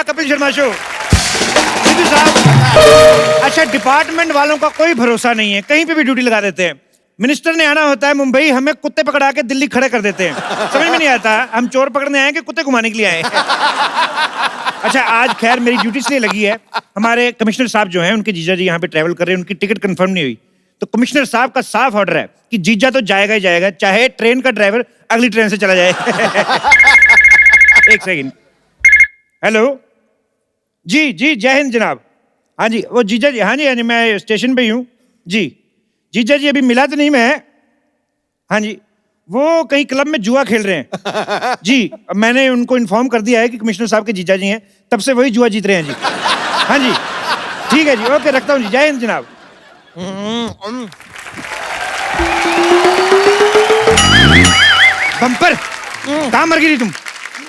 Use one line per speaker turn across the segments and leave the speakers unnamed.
Kapil Sharma show. Sidhu साहब, अच्छा department वालों का कोई भरोसा नहीं है, कहीं पे भी ड्यूटी लगा देते हैं। मिनिस्टर ने आना होता है मुंबई, हमें कुत्ते पकड़ा के दिल्ली खड़े कर देते हैं। समझ में नहीं आता हम चोर पकड़ने आए कि कुत्ते घुमाने के लिए आए। अच्छा आज खैर मेरी ड्यूटी इसलिए लगी है, हमारे कमिश्नर साहब जो हैं उनके जीजा जी यहाँ पे ट्रैवल कर रहे हैं, उनकी टिकट कंफर्म नहीं हुई, तो कमिश्नर साहब का साफ ऑर्डर है कि जीजा तो जाएगा ही जाएगा, चाहे ट्रेन का ड्राइवर अगली ट्रेन से चला जाए। एक सेकंड। हेलो जी जी, जय हिंद जनाब। हाँ जी वो जीजा जी, हाँ जी मैं स्टेशन पे ही हूँ जी। जीजा जी अभी मिला तो नहीं मैं, हाँ जी वो कहीं क्लब में जुआ खेल रहे हैं जी। मैंने उनको इन्फॉर्म कर दिया है कि कमिश्नर साहब के जीजा जी हैं, तब से वही जुआ जीत रहे हैं जी। हाँ जी ठीक है जी, ओके रखता हूँ जी, जय हिंद जनाब। बम्पर कहाँ मर गई तुम?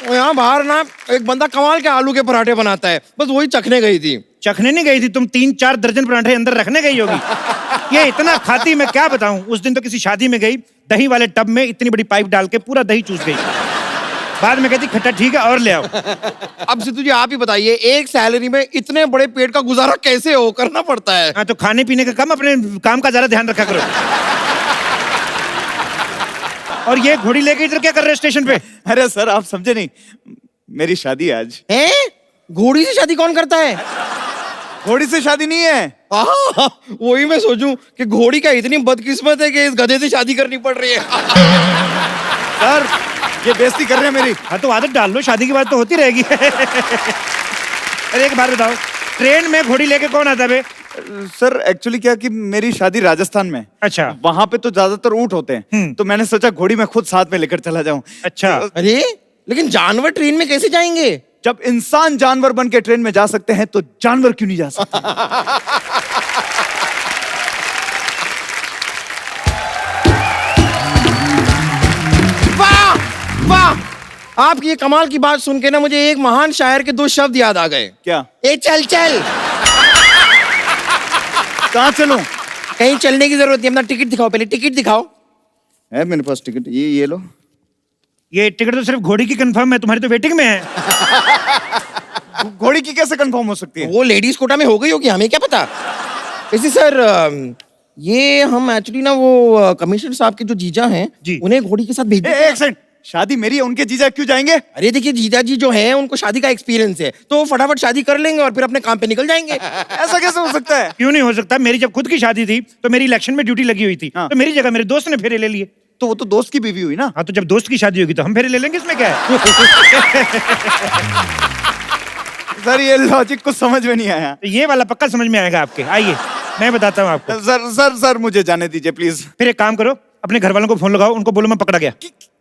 यहाँ बाहर ना एक बंदा कमाल के आलू के पराठे बनाता है, बस वही चखने गई थी।
चखने नहीं गई थी तुम, 3-4 दर्जन पराठे अंदर रखने गई होगी। ये इतना खाती मैं क्या बताऊं। उस दिन तो किसी शादी में गई, दही वाले टब में इतनी बड़ी पाइप डाल के पूरा दही चूस गई। बाद में कहती खट्टा ठीक है और ले आओ।
अब सिद्धू जी आप ही बताइए, एक सैलरी में इतने बड़े पेट का गुजारा कैसे हो करना पड़ता है?
हाँ तो खाने पीने का कम, अपने काम का ज्यादा ध्यान रखा करो। और ये घोड़ी लेके इधर क्या कर रहे हो स्टेशन पे?
अरे सर आप समझे नहीं, मेरी शादी है आज।
हैं? घोड़ी से शादी कौन करता है?
घोड़ी से शादी नहीं है।
वही मैं सोचूं कि घोड़ी का इतनी बदकिस्मत है कि इस गधे से शादी करनी पड़ रही है।
सर ये बेइज्जती कर रहे हैं मेरी।
हाँ तो आदत डाल लो, शादी की बात तो होती रहेगी। अरे एक बात बताओ, ट्रेन में घोड़ी लेके कौन आता है?
सर एक्चुअली क्या कि मेरी शादी राजस्थान में।
अच्छा।
वहां पे तो ज्यादातर ऊंट होते हैं, तो मैंने सोचा घोड़ी में खुद साथ में लेकर चला जाऊं।
अच्छा।
अरे लेकिन जानवर ट्रेन में कैसे जाएंगे?
जब इंसान जानवर बन के ट्रेन में जा सकते हैं तो जानवर क्यों नहीं जा सकते?
वाह वाह, आपकी ये कमाल की बात सुन के ना मुझे एक महान शायर के 2 शब्द याद आ गए।
क्या?
ए चल चल।
कहाँ चलूं?
कहीं चलने की जरूरत नहीं, अपना टिकट दिखाओ, पहले टिकट दिखाओ।
है मेरे पास टिकट, ये लो।
ये टिकट तो सिर्फ घोड़ी की कंफर्म है, तुम्हारी तो वेटिंग में है।
घोड़ी की कैसे कंफर्म हो सकती है?
वो लेडीज कोटा में हो गई होगी, हमें क्या पता। वैसे सर ये हम एक्चुअली ना वो कमिश्नर साहब के जो जीजा हैं
जी,
उन्हें घोड़ी के साथ भेज दें।
एक सेकंड, शादी मेरी है, उनके जीजा क्यों जाएंगे?
अरे देखिए जीजा जी जो हैं उनको शादी का एक्सपीरियंस है, तो वो फटाफट शादी कर लेंगे और फिर अपने काम पे निकल जाएंगे।
ऐसा कैसे हो सकता है?
क्यों नहीं हो सकता? मेरी जब खुद की शादी थी तो मेरी इलेक्शन में ड्यूटी लगी हुई थी,
हाँ।
तो मेरी जगह मेरे दोस्त ने फेरे ले लिए।
तो वो तो दोस्त की बीवी हुई ना।
हाँ तो जब दोस्त की शादी होगी तो हम फेरे ले लेंगे, इसमें क्या है?
सर ये लॉजिक कुछ समझ में नहीं आया।
तो ये वाला पक्का समझ में आएगा आपके, आइए मैं बताता हूँ आपको।
सर मुझे जाने दीजिए प्लीज।
फिर एक काम करो, अपने घर वालों को फोन लगाओ, उनको बोलो मैं पकड़ा गया।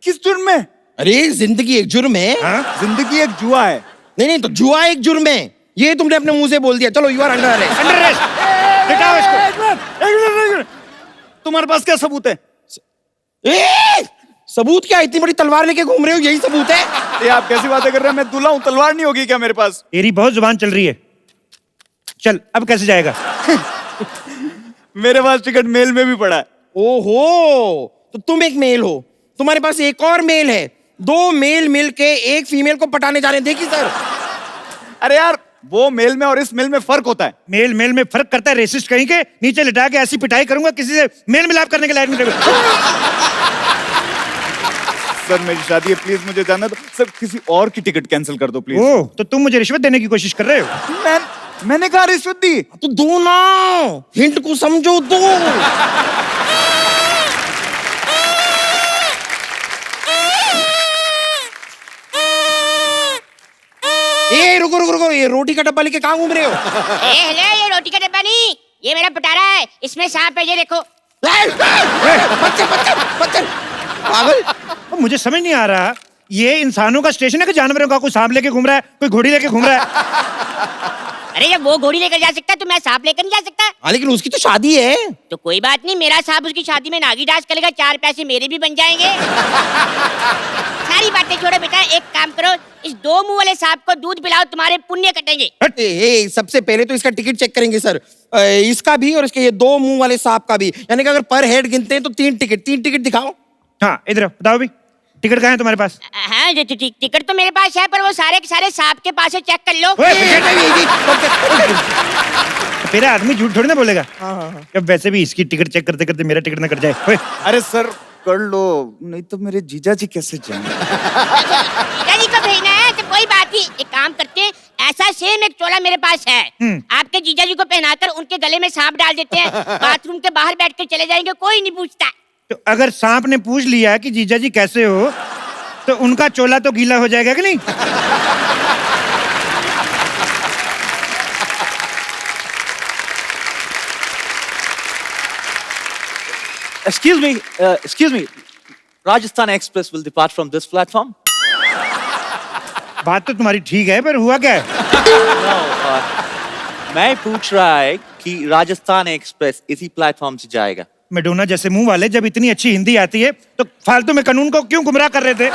किस जुर्म में?
अरे जिंदगी एक जुर्म है।
हाँ?
जिंदगी एक जुआ है।
नहीं तो जुआ एक जुर्म है, ये तुमने अपने मुंह से बोल दिया। चलो you are under arrest.
Under arrest. लिटाओ इसको।
तुम्हारे पास क्या सबूत है?
सबूत क्या? इतनी बड़ी तलवार लेके घूम रहे हो, यही सबूत है?
ये आप कैसी बातें कर रहे हैं? मैं दूल्हा हूँ, तलवार नहीं होगी क्या मेरे पास?
तेरी बहुत जुबान चल रही है। चल अब कैसे जाएगा?
मेरे पास टिकट मेल में भी पड़ा है।
ओहो, तो तुम एक मेल हो, तुम्हारे पास एक और मेल है, 2 मेल मिलके एक फीमेल को पटाने जा रहे हैं। देखिए सर।
अरे यार वो मेल में और इस मेल में फर्क होता है।
मेल मेल में फर्क करता है, रेसिस्ट कहीं के। नीचे लिटा के ऐसी पिटाई करूंगा किसी से मेल मिलाप करने के लायक नहीं रहेगा।
सर मेरी शादी है, प्लीज मुझे जाना दो। सर किसी और की टिकट कैंसिल कर दो प्लीज।
ओह तो तुम मुझे रिश्वत देने की कोशिश कर रहे हो?
मैंने कहा रिश्वत दी?
तो दो ना, हिंट को समझो, दो। ए रुको रुको रुको, ये रोटी का डब्बा लेके कहाँ घूम रहे हो?
हेलो, ये रोटी का डब्बा नहीं, ये मेरा पटारा है, इसमें सांप है, ये देखो।
बच्चे पागल।
मुझे समझ नहीं आ रहा, ये इंसानों का स्टेशन है कि जानवरों का? कोई सांप लेके घूम रहा है, कोई घोड़ी लेके घूम रहा है।
अरे जब वो घोड़ी लेकर जा सकता है तो मैं सांप लेकर नहीं जा सकता?
हाँ लेकिन उसकी तो शादी है।
तो कोई बात नहीं, मेरा सांप उसकी शादी में नागी डांस करेगा, 4 पैसे मेरे भी बन जाएंगे। सारी बातें छोड़ो बेटा, एक काम करो, इस 2 मुंह वाले सांप को दूध पिलाओ, तुम्हारे पुण्य कटेंगे।
सबसे पहले तो इसका टिकट चेक करेंगे सर, इसका भी और इसके ये 2 मुंह वाले सांप का भी। यानी कि अगर पर हेड गिनते हैं तो 3 टिकट। 3 टिकट दिखाओ।
हाँ इधर बताओ भी। टिकट कहाँ है तुम्हारे पास?
हाँ टिकट तो मेरे पास है, पर वो सारे के सारे सांप के पास है, चेक कर लो।
ओए, तेरा आदमी झूठ थोड़ी ना बोलेगा। अब वैसे भी इसकी टिकट चेक करते करते मेरा टिकट ना कट जाए। ओए,
अरे सर कर लो, नहीं तो मेरे जीजा जी कैसे जाएंगे?
जीजा जी को भेजना है तो कोई बात नहीं, एक काम करते हैं, ऐसा सेम एक चोला मेरे पास है, आपके जीजा जी को पहनाकर उनके गले में सांप डाल देते हैं, बाथरूम के बाहर बैठ कर चले जाएंगे, कोई नहीं पूछता।
तो अगर सांप ने पूछ लिया कि जीजा जी कैसे हो, तो उनका चोला तो गीला हो जाएगा कि नहीं?
Excuse me. Rajasthan Express will depart from this platform.
बात तो तुम्हारी ठीक है, पर हुआ क्या है?
मैं पूछ रहा है कि राजस्थान एक्सप्रेस इसी प्लेटफॉर्म से जाएगा।
मेडोना जैसे मुंह वाले, जब इतनी अच्छी हिंदी आती है तो फालतू में कानून को क्यों गुमराह कर रहे थे?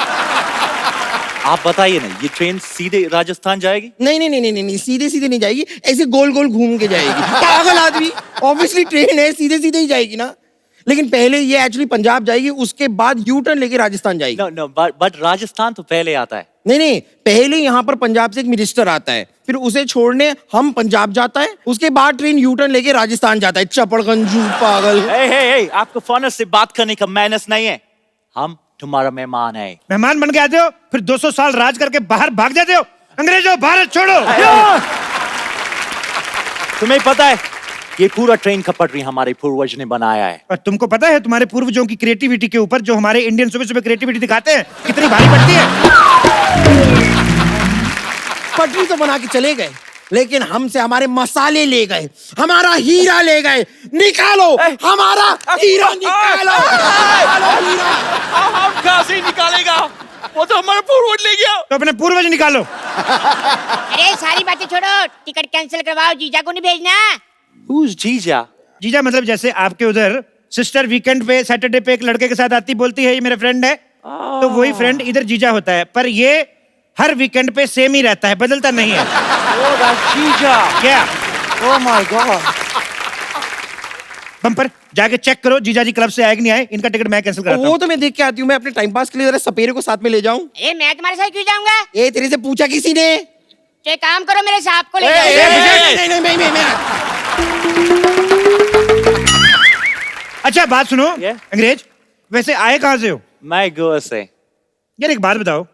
आप बताइए ना, ये ट्रेन सीधे राजस्थान जाएगी?
नहीं, सीधे सीधे नहीं जाएगी, ऐसे गोल गोल घूम के जाएगी। पागल आदमी, ऑब्वियसली ट्रेन है, सीधे सीधे ही जाएगी ना। लेकिन पहले ये एक्चुअली पंजाब जाएगी, उसके बाद यू टर्न लेके राजस्थान जाएगी।
No, but राजस्थान तो पहले आता है।
नहीं, पहले यहाँ पर पंजाब से एक मिनिस्टर आता है, फिर उसे छोड़ने हम पंजाब जाता है, उसके बाद ट्रेन यू टर्न लेके राजस्थान जाता है। चपड़गंजू पागल।
Hey, आपको फॉरनर से बात करने का मैनर्स नहीं है। हम तुम्हारा मेहमान है।
मेहमान बन के आते हो, फिर 200 साल राज करके बाहर भाग जाते हो। अंग्रेजों, भारत छोड़ो।
तुम्हें पता है, ये पूरा ट्रेन का पटरी हमारे पूर्वज ने बनाया है।
और तुमको पता है तुम्हारे पूर्वजों की क्रिएटिविटी के ऊपर जो हमारे इंडियन सुबह सुबह क्रिएटिविटी दिखाते हैं, कितनी भारी पड़ती है?
पटरी तो बना के चले गए, लेकिन हमसे हमारे मसाले ले गए, हमारा हीरा ले गए। निकालो हमारा हीरा, निकालो हीरा।
हम कहाँ से निकालेगा? वो तो हमारा पूर्वज ले गया।
तो अपने पूर्वज निकालो।
अरे सारी बातें छोड़ो, टिकट कैंसिल करवाओ, जीजा को नहीं भेजना।
Who's जीजा?
जीजा मतलब जैसे आपके उधर सिस्टर वीकेंड पे, सैटरडे पे एक लड़के के साथ आती, बोलती है ये मेरा फ्रेंड है, तो वही फ्रेंड इधर जीजा होता है। पर ये हर वीकेंड पे सेम ही रहता है, बदलता नहीं है।
Oh, that's जीजा।
क्या?
Oh my God।
बम्पर जाके चेक करो जीजा जी क्लब से आए कि नहीं आए, इनका टिकट मैं कैंसिल कराता
वो
हूँ।
तो मैं देख के आती हूँ, मैं अपने टाइम पास के लिए जरा सपेरे को साथ में ले जाऊं।
अरे मैं तुम्हारे साथ क्यों जाऊंगा?
ये तेरे से पूछा किसी ने?
तो एक काम करो, मेरे सांप को ले
ए,
जाओ।
ए,
नहीं।
अच्छा बात सुनो,
Yeah?
अंग्रेज वैसे आए कहाँ से हो?
मैं गोवा से।
यार एक बात बताओ,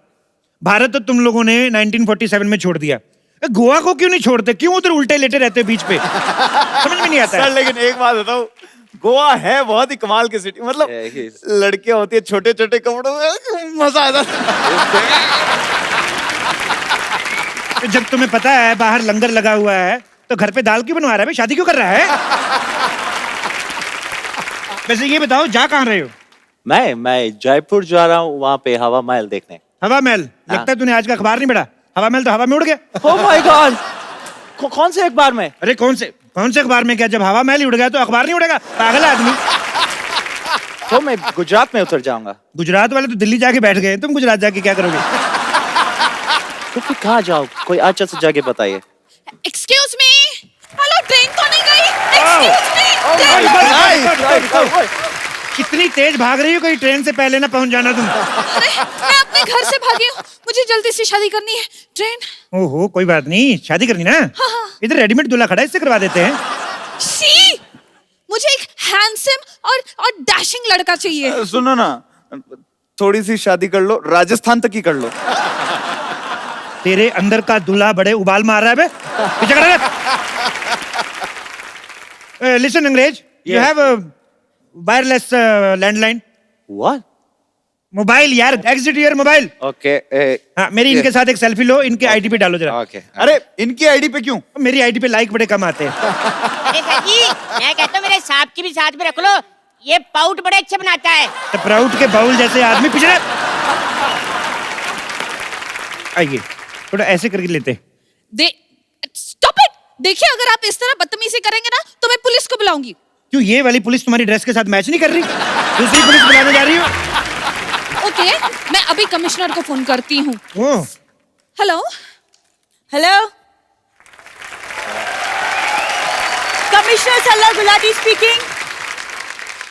भारत तो तुम लोगों ने 1947 में छोड़ दिया, गोवा को क्यों नहीं छोड़ते? क्यों उधर उल्टे लेटे रहते हो बीच पे? समझ में नहीं आता
सर
है।
लेकिन एक बात बताओ, गोवा है बहुत ही कमाल की सिटी, मतलब लड़कियां होती है छोटे छोटे कपड़ों में, मजा आता
तो जब तुम्हें पता है बाहर लंगर लगा हुआ है, तो घर पे दाल क्यों बनवा रहा है? शादी क्यों कर रहा है? वैसे ये बताओ जा कहाँ रहे हो?
मैं जयपुर जा रहा हूँ, वहाँ पे हवा महल देखने।
हवा महल? लगता है तूने आज का अखबार नहीं पढ़ा। हवा महल तो हवा में उड़ गया।
Oh my God। कौन से अखबार में?
अरे कौन से अखबार में? क्या जब हवा महल ही उड़ गया तो अखबार नहीं उड़ेगा? पागल आदमी।
तो मैं गुजरात में उतर जाऊंगा।
गुजरात वाले तो दिल्ली जाके बैठ गए, तुम गुजरात जाके क्या करोगे?
तो फिर कहाँ जाओ? कोई अच्छा सा जगह बताइए।
एक्सक्यूज मी, हेलो, ट्रेन तो नहीं गई? एक्सक्यूज मी,
कितनी तेज भाग रही हो, कहीं ट्रेन से पहले ना पहुंच जाना तुम।
अरे मैं अपने घर से भागी हूँ, मुझे जल्दी से शादी करनी है। ट्रेन।
ओहो कोई बात नहीं, शादी करनी ना?
हाँ।
इधर रेडीमेड दूल्हा खड़ा है, इससे करवा देते हैं।
सी, मुझे एक हैंडसम और डैशिंग लड़का चाहिए।
है। सुनो ना, थोड़ी सी शादी कर लो, राजस्थान तक ही कर लो।
तेरे अंदर का दूल्हा बड़े उबाल मार रहा है बे। पीछे खड़ा रह। लिसन अंग्रेज, you have wireless landline.
What?
Mobile यार, एग्जिट योर मोबाइल।
Okay।
हाँ, मेरी इनके साथ एक सेल्फी लो, इनके आईडी पे डालो जरा।
Okay।
अरे इनकी आईडी पे क्यों?
मेरी आईडी पे लाइक बड़े कम आते हैं।
अरे सर जी, मैं कहता हूँ मेरे सांप की भी साथ में रख लो, ये पाउट बड़े अच्छे बनाता है।
तो प्राउड के बाउल जैसे आदमी पीछे रह। आइए थोड़ा ऐसे करके लेते।
Stop it. देखिए, अगर आप इस तरह बदतमीजी करेंगे ना तो मैं पुलिस को बुलाऊंगी।
क्यों, ये वाली पुलिस तुम्हारी ड्रेस के साथ मैच नहीं कर रही? दूसरी पुलिस बुलाने जा रही हो?
ओके, मैं अभी कमिश्नर को फोन करती हूँ।
ओह,
हेलो हेलो,
कमिश्नर सल्ला गुलाटी स्पीकिंग।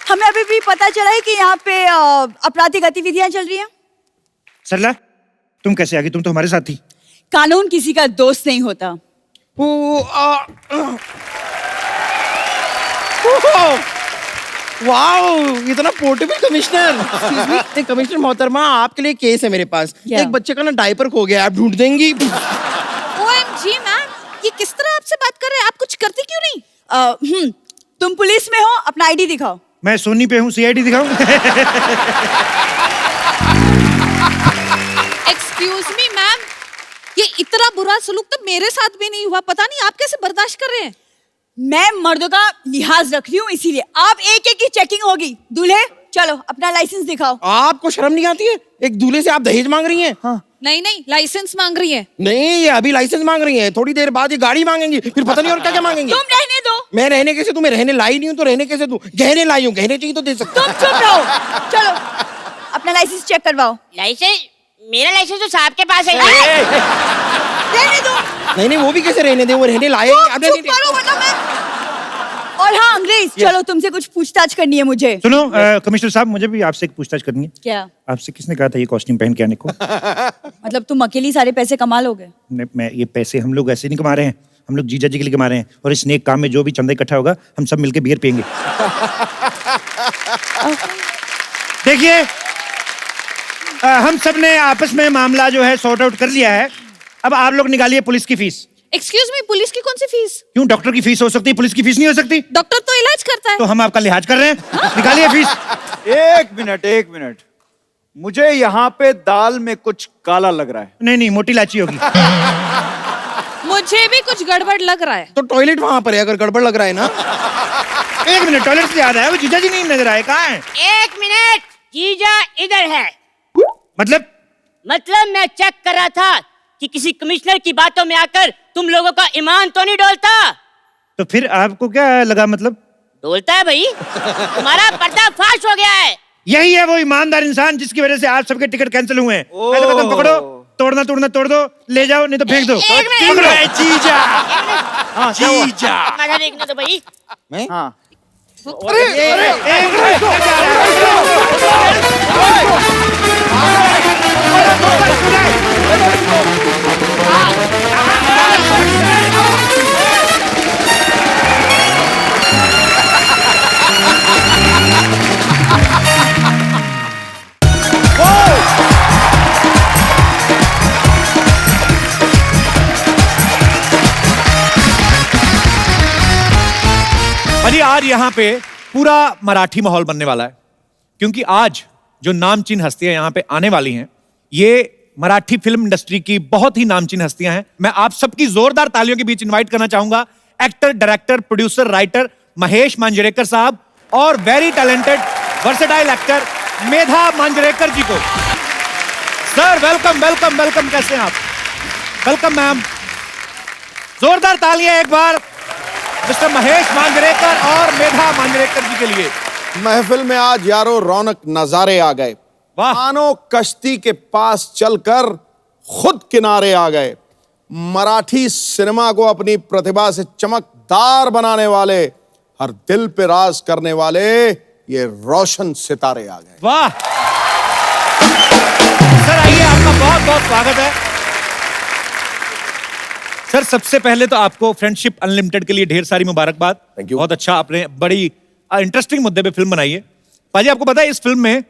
हमें अभी भी पता चला है कि यहाँ पे आपराधिक गतिविधियां चल रही हैं।
सरला, तुम कैसे आ गई? तुम तो हमारे साथ थी।
कानून किसी का दोस्त नहीं होता।
वाओ, इतना पोर्टेबल कमिश्नर। कमिश्नर मोहतरमा, आपके लिए केस है मेरे पास।
क्या?
एक बच्चे का ना डायपर खो गया, आप ढूंढ देंगी?
OMG मैम, ये किस तरह आपसे बात कर रहे हैं? आप कुछ करती क्यों नहीं?
तुम पुलिस में हो, अपना आईडी दिखाओ।
मैं सोनी पे हूँ, CID दिखाऊं?
एक्सक्यूज मी मैम, ये इतना बुरा सलूक तो मेरे साथ भी नहीं हुआ। पता नहीं आप कैसे बर्दाश्त कर रहे हैं।
मैं मर्दों का लिहाज रख रही हूँ, इसीलिए आप एक एक की चेकिंग होगी। दूल्हे चलो अपना लाइसेंस दिखाओ।
आपको शर्म नहीं आती है? एक दूल्हे से आप दहेज मांग रही हैं? हाँ।
नहीं नहीं, लाइसेंस मांग रही है।
नहीं, ये अभी लाइसेंस मांग रही है, थोड़ी देर बाद ये गाड़ी मांगेंगी, फिर पता नहीं और क्या क्या मांगेंगी।
तुम रहने दो।
मैं रहने कैसे दूं? मैं रहने लाई नहीं हूँ तो रहने कैसे दूं? गहने लाई हूँ, गहने चाहिए तो दे सकता
तुम चुप रहो। चलो अपना लाइसेंस चेक करवाओ।
लाइसेंस? मेरा लाइसेंस तो साहब के पास है।
रहने दो।
नहीं, वो भी कैसे रहने दे? वो रहने लाए
चुप करो वरना मैं। और हाँ अंग्रेज, चलो तुमसे कुछ पूछताछ करनी है मुझे।
सुनो कमिश्नर साहब, मुझे भी आपसे एक पूछताछ करनी है।
क्या?
आपसे किसने कहा था ये कॉस्ट्यूम पहन के आने को?
मतलब तुम अकेली सारे पैसे कमा लोगे?
मैं ये पैसे हम लोग ऐसे नहीं कमा रहे हैं, हम लोग जीजा जी के लिए कमा रहे हैं, और इस नेक काम में जो भी चंदा इकट्ठा होगा हम सब मिलके बियर पियेंगे। देखिए, हम सब ने आपस में मामला जो है सॉर्ट आउट कर लिया है। अब आप लोग निकालिए पुलिस की फीस।
एक्सक्यूज मी, पुलिस की कौन सी फीस?
क्यों, डॉक्टर की फीस हो सकती है, पुलिस की फीस नहीं हो सकती?
डॉक्टर तो इलाज करता है।
तो हम आपका लिहाज कर रहे हैं, निकालिए फीस।
एक मिनट, मुझे यहाँ पे दाल में कुछ काला लग रहा है।
नहीं, मोटी इलायची होगी।
मुझे भी कुछ गड़बड़ लग रहा है।
तो टॉयलेट वहां पर है, अगर गड़बड़ लग रहा है ना।
एक मिनट, टॉयलेट से याद आया, वो जीजा जी नहीं नजर आए, कहाँ हैं?
1 मिनट, जीजा इधर है।
मतलब
मैं चेक कर रहा था कि किसी कमिश्नर की बातों में आकर तुम लोगों का ईमान तो नहीं डोलता।
तो फिर आपको क्या लगा? मतलब
डोलता है भाई, तुम्हारा पर्दाफाश हो गया है।
यही है वो ईमानदार इंसान जिसकी वजह से आप सबके टिकट कैंसिल हुए हैं। मैं तो कहता हूं, पकड़ो, तोड़ना तोड़ दो, ले जाओ, नहीं तो फेंक दो।
एक मिनट।
पकड़ो।
जीजा
हाँ, जीजा।
माथा देखने दो भाई।
हाँ,
भाजी आज यहाँ पे पूरा मराठी माहौल बनने वाला है, क्योंकि आज जो नामचीन हस्तियां यहाँ पे आने वाली हैं, ये मराठी फिल्म इंडस्ट्री की बहुत ही नामचीन हस्तियां हैं। मैं आप सबकी जोरदार तालियों के बीच इनवाइट करना चाहूंगा actor, director, producer, writer Mahesh Manjrekar साहब और वेरी टैलेंटेड वर्सेटाइल एक्टर मेधा मांजरेकर जी को। सर वेलकम वेलकम वेलकम, कैसे हैं आप? वेलकम मैम, जोरदार तालियां एक बार मिस्टर महेश मांजरेकर और मेधा मांजरेकर जी के लिए।
महफिल में आज यारो रौनक नजारे आ गए।
वाह।
मानो कश्ती के पास चलकर खुद किनारे आ गए। मराठी सिनेमा को अपनी प्रतिभा से चमकदार बनाने वाले, हर दिल पे राज करने वाले ये रोशन सितारे आ गए।
वाह सर, आइए, आपका बहुत बहुत स्वागत है। सर सबसे पहले तो आपको फ्रेंडशिप अनलिमिटेड के लिए ढेर सारी मुबारकबाद।
Thank you.
बहुत अच्छा, आपने बड़ी इंटरेस्टिंग मुद्दे पे फिल्म बनाई है। पाजी आपको पता है इस फिल्म में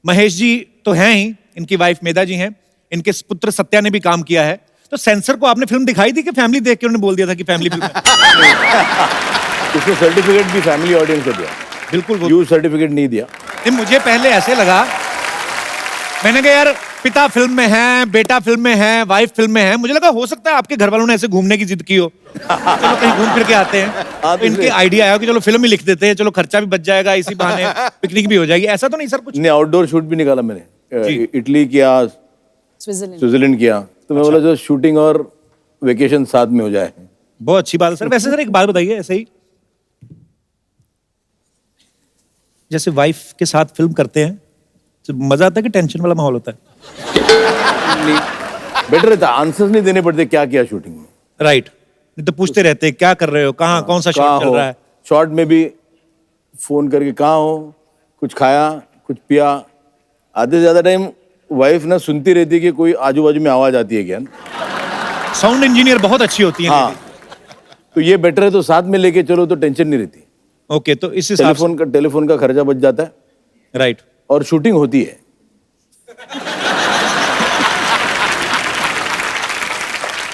महेश जी तो हैं ही, इनकी वाइफ मेधा जी हैं, इनके पुत्र सत्या ने भी काम किया है। तो सेंसर को आपने फिल्म दिखाई थी कि फैमिली देख के उन्होंने बोल दिया था कि फैमिली फिल्म है?
इसको सर्टिफिकेट भी फैमिली ऑडियंस को दिया,
बिल्कुल
यूज सर्टिफिकेट नहीं दिया।
नहीं, मुझे पहले ऐसे लगा, मैंने कहा यार पिता फिल्म में है, बेटा फिल्म में है, वाइफ फिल्म में है, मुझे लगा हो सकता है आपके घर वालों ने ऐसे घूमने की जिद की हो, चलो कहीं घूम फिर के आते हैं, तो इनके आइडिया आया कि चलो फिल्म ही लिख देते हैं, चलो खर्चा भी बच जाएगा, इसी बहाने पिकनिक भी हो जाएगी। ऐसा तो नहीं सर कुछ?
नहीं, आउटडोर शूट भी निकाला मैंने, इटली किया, स्विट्जरलैंड किया, तो मैं बोला जो शूटिंग और वेकेशन साथ में हो जाए।
बहुत अच्छी बात है सर। वैसे सर एक बात बताइए, ऐसे ही जैसे वाइफ के साथ फिल्म करते हैं तो मजा आता है कि टेंशन वाला माहौल होता है?
बेटर रहता, आंसर्स नहीं देने पड़ते क्या किया शूटिंग में।
राइट, नहीं तो पूछते रहते हैं क्या कर रहे हो, कहाँ, कौन सा शॉट चल रहा है।
शॉट में भी फोन करके कहाँ हो, कुछ खाया, कुछ पिया। आधे से ज्यादा टाइम वाइफ ना सुनती रहती है कि कोई आजू बाजू में आवाज आती है क्या।
साउंड इंजीनियर बहुत अच्छी होती है।
हाँ, तो ये बेटर है, तो साथ में लेके चलो तो टेंशन नहीं रहती।
ओके, तो इस हिसाब से
टेलीफोन का खर्चा बच जाता है,
राइट,
और शूटिंग होती है।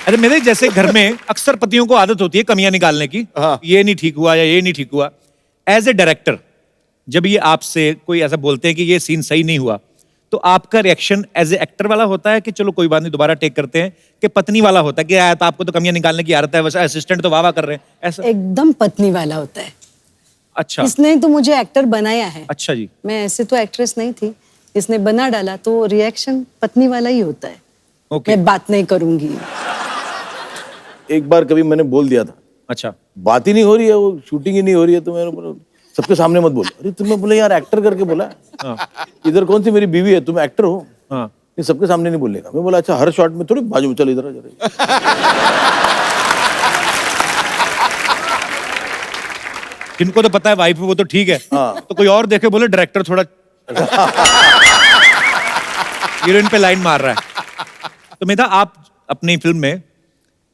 अरे मेरे जैसे घर में अक्सर पतियों को आदत होती है कमियां निकालने की।
हाँ।
ये नहीं ठीक हुआ या ये नहीं ठीक हुआ। एज ए डायरेक्टर जब ये आपसे कोई ऐसा बोलते हैं कि ये सीन सही नहीं हुआ, तो आपका रिएक्शन एज ए एक्टर वाला होता है कि चलो कोई बात नहीं दोबारा टेक करते हैं, कि पत्नी वाला होता है कि यार तो आपको तो कमियां निकालने की आदत है, वैसे असिस्टेंट तो वाह कर रहे हैं, ऐसा?
एकदम पत्नी वाला होता है।
अच्छा,
इसने तो मुझे एक्टर बनाया है।
अच्छा जी।
मैं ऐसे तो एक्ट्रेस नहीं थी, इसने बना डाला तो रिएक्शन पत्नी वाला ही होता है।
ओके।
मैं बात नहीं करूंगी।
एक बार कभी मैंने बोल दिया था,
अच्छा,
बात ही नहीं हो रही है, वो शूटिंग ही नहीं हो रही है, तो मैंने बोला सबके सामने मत बोल। अरे तुम्हें बोले यार एक्टर करके बोला, इधर कौन सी मेरी बीवी है, तुम एक्टर हो,
हाँ,
ये सबके सामने नहीं बोलेगा। मैं बोला अच्छा हर शॉट में थोड़ी बाजू में चल इधर आ
जिनको तो पता है वाइफ वो तो ठीक है,
हाँ।
तो कोई और देखे बोले डायरेक्टर थोड़ा हीरोइन पे लाइन मार रहा है। तो मेधा, आप अपनी फिल्म में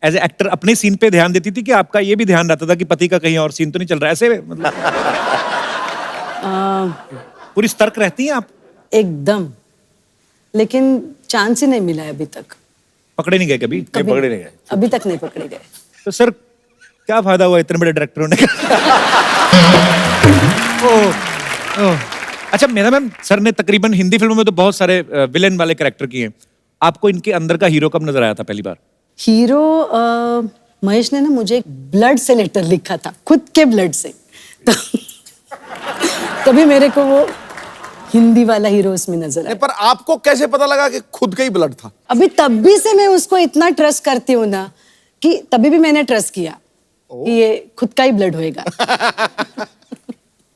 एज ए एक्टर अपने सीन पे ध्यान देती थी कि आपका ये भी ध्यान रहता था कि पति का कहीं और सीन तो नहीं चल रहा है, ऐसे मतलब पूरी सतर्क रहती हैं आप?
एकदम, लेकिन चांस ही नहीं मिला है अभी तक।
पकड़े नहीं गए कभी?
पकड़े नहीं गए,
अभी तक नहीं पकड़े गए।
तो सर क्या फायदा हुआ इतने बड़े डायरेक्टर होने का? अच्छा मेरा मैम, सर ने तकरीबन हिंदी फिल्मों में तो बहुत सारे विलेन वाले कैरेक्टर किए हैं, आपको इनके अंदर का हीरो कब नजर आया था पहली बार?
हीरो महेश ने ना मुझे एक ब्लड से लेटर लिखा था, खुद के ब्लड से। तो तभी मेरे को वो हिंदी वाला हीरो उसमें नजर आया।
पर आपको कैसे पता लगा कि खुद का ही ब्लड था?
अभी तब भी से मैं उसको इतना ट्रस्ट करती हूँ ना, कि तभी भी मैंने ट्रस्ट किया कि ये खुद का ही ब्लड होएगा।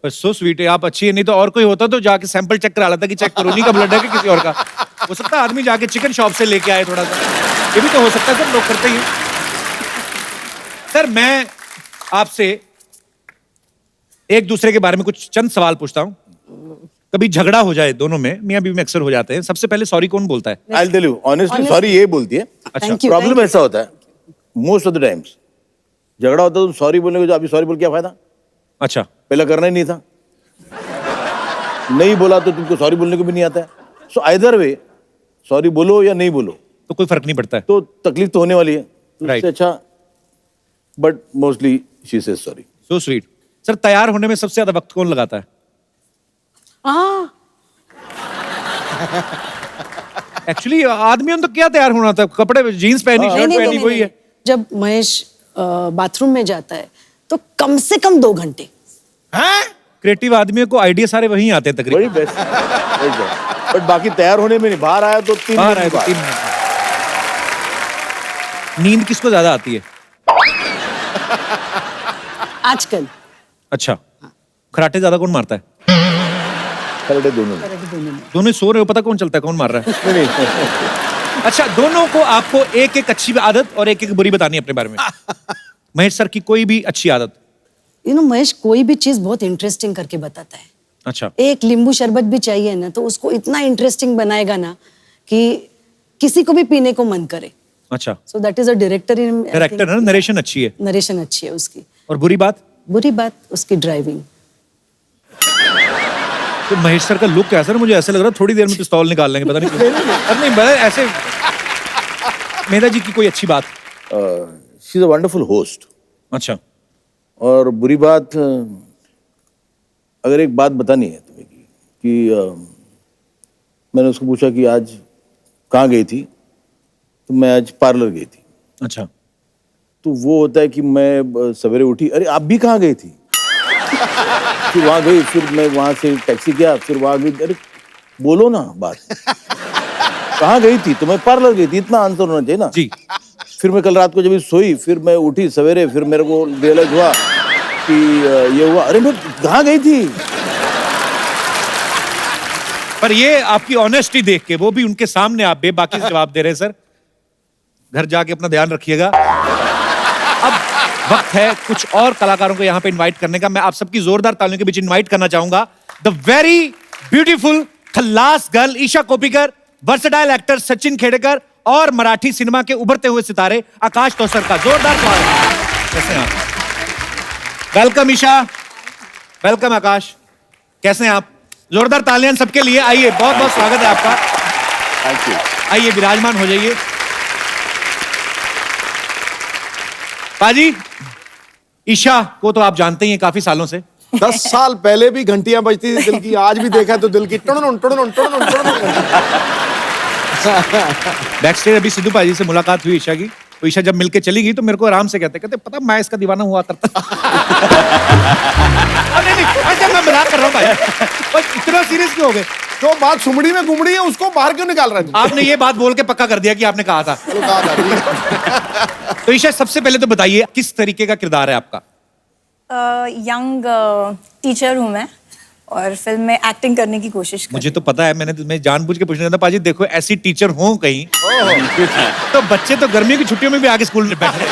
सो स्वीट है, आप अच्छी है, नहीं तो और कोई होता तो जाके सैंपल चेक करा लेता कि चेक करो नहीं का ब्लड है कि किसी और का। हो सकता है आदमी जाके चिकन शॉप से लेके आए थोड़ा सा, ये भी तो हो सकता है सर, लोग करते ही हैं। सर मैं आपसे एक दूसरे के बारे में कुछ चंद सवाल पूछता हूँ। कभी झगड़ा हो जाए दोनों में, मियां बीवी में अक्सर हो जाते हैं, सबसे पहले सॉरी कौन बोलता है?
I'll tell you, honestly, sorry ये बोलती है।
Thank you,
problem
thank you.
ऐसा होता है मोस्ट ऑफ द टाइम्स, झगड़ा होता है तो सॉरी बोलने को, जो अभी सॉरी बोल क्या फायदा,
अच्छा,
पहले करना ही नहीं था, नहीं बोला तो तुमको सॉरी बोलने को भी नहीं आता है। सो आइदर वे सॉरी बोलो या नहीं बोलो
तो कोई फर्क नहीं पड़ता है,
तो तकलीफ तो होने वाली है, तो
Right.
इससे अच्छा, but mostly she says sorry.
So sweet. Sir तैयार होने में सबसे ज्यादा वक्त कौन लगाता है? एक्चुअली आदमियों तो क्या तैयार होना था, कपड़े जीन्स पहनी, शर्ट पहनी, वही है।
जब महेश बाथरूम में जाता है तो कम से कम 2 घंटे।
क्रिएटिव आदमियों को आइडिया सारे वहीं आते हैं
बड़ी
तकरीबन।
बेस्ट, बट बाकी तैयार होने में नहीं, बाहर आया तो 3
बाहर आए तो 3 मिनट। नींद किसको ज्यादा आती है
आजकल?
अच्छा, खराटे ज्यादा कौन मारता है?
खराटे दोनों।
दोनों सो रहे हो, पता कौन चलता है कौन मार रहा है? अच्छा, दोनों को आपको एक एक अच्छी आदत और एक एक बुरी बतानी है अपने बारे में। महेश सर की कोई भी अच्छी आदत?
महेश कोई भी चीज बहुत इंटरेस्टिंग करके बताता है।
अच्छा,
एक नींबू शरबत भी चाहिए ना, तो उसको इतना इंटरेस्टिंग बनाएगा ना कि किसी को भी पीने को मन करे।
अच्छा,
so that is a director in
director है ना, नरेशन अच्छी है।
नरेशन अच्छी है उसकी।
और बुरी बात?
बुरी बात उसकी ड्राइविंग।
तो महेश सर का लुक कैसा है, मुझे ऐसा लग रहा है थोड़ी देर में पिस्तौल निकाल लेंगे, पता नहीं क्यों। अरे नहीं, बड़ा ऐसे। मेधा जी की कोई अच्छी बात?
She is a wonderful host.
अच्छा,
और बुरी बात, अगर एक बात बतानी है तुम्हें कि मैंने उसको पूछा कि आज कहाँ गई थी, तो मैं आज पार्लर गई थी।
अच्छा,
तो वो होता है कि मैं सवेरे उठी, अरे आप भी कहाँ गई थी? फिर वहां गई, फिर मैं वहां से टैक्सी किया, फिर वहां गई, अरे बोलो ना बात, कहाँ गई थी? तो मैं पार्लर गई थी, इतना आंसर होना चाहिए ना
जी।
फिर मैं कल रात को जब सोई, फिर मैं उठी सवेरे, फिर मेरे को रियलाइज हुआ कि ये हुआ, अरे मैं कहाँ गई थी?
पर ये आपकी ऑनेस्टी देख के, वो भी उनके सामने आप बेबाकी से जवाब दे रहे हैं। सर घर जाके अपना ध्यान रखिएगा। अब वक्त है कुछ और कलाकारों को यहाँ पे इनवाइट करने का। मैं आप सबकी जोरदार तालियों के बीच इनवाइट करना चाहूंगा द वेरी ब्यूटीफुल खल्लास girl Isha Koppikar, versatile actor Sachin Khedekar और मराठी सिनेमा के उभरते हुए सितारे आकाश तोसर का जोरदार स्वागत। कैसे हैं आप? वेलकम ईशा, वेलकम आकाश, कैसे हैं आप? जोरदार तालियां सबके लिए। आइए, बहुत बहुत स्वागत है आपका।
Thank you.
आइए विराजमान हो जाइए। पाजी, ईशा को तो आप जानते ही हैं काफी सालों से।
10 साल पहले भी घंटियां बजती थी दिल की, आज भी देखा तो दिल की टुन टुन टुन।
बैक स्टेज अभी सिद्धू पाजी से मुलाकात हुई ईशा की, तो ईशा जब मिलके चली गई तो मेरे को आराम से कहते पता मैं इसका दीवाना हुआ करता। नहीं, अच्छा मैं मजाक कर रहा हूँ भाई, इतना सीरियस क्यों हो गए?
जो बात सुमड़ी में घुमड़ी है उसको बाहर क्यों निकाल रहे हैं?
आपने ये बात बोल के पक्का कर दिया कि आपने कहा था। तो ईशा सबसे पहले तो बताइए किस तरीके का किरदार है आपका?
यंग टीचर हूँ मैं और फिल्म में एक्टिंग करने की कोशिश कर।
मुझे तो पता है, मैं जानबूझ के पूछना था पाजी, देखो ऐसी टीचर हो कहीं तो बच्चे तो गर्मियों की छुट्टियों में भी आके स्कूल में बैठे।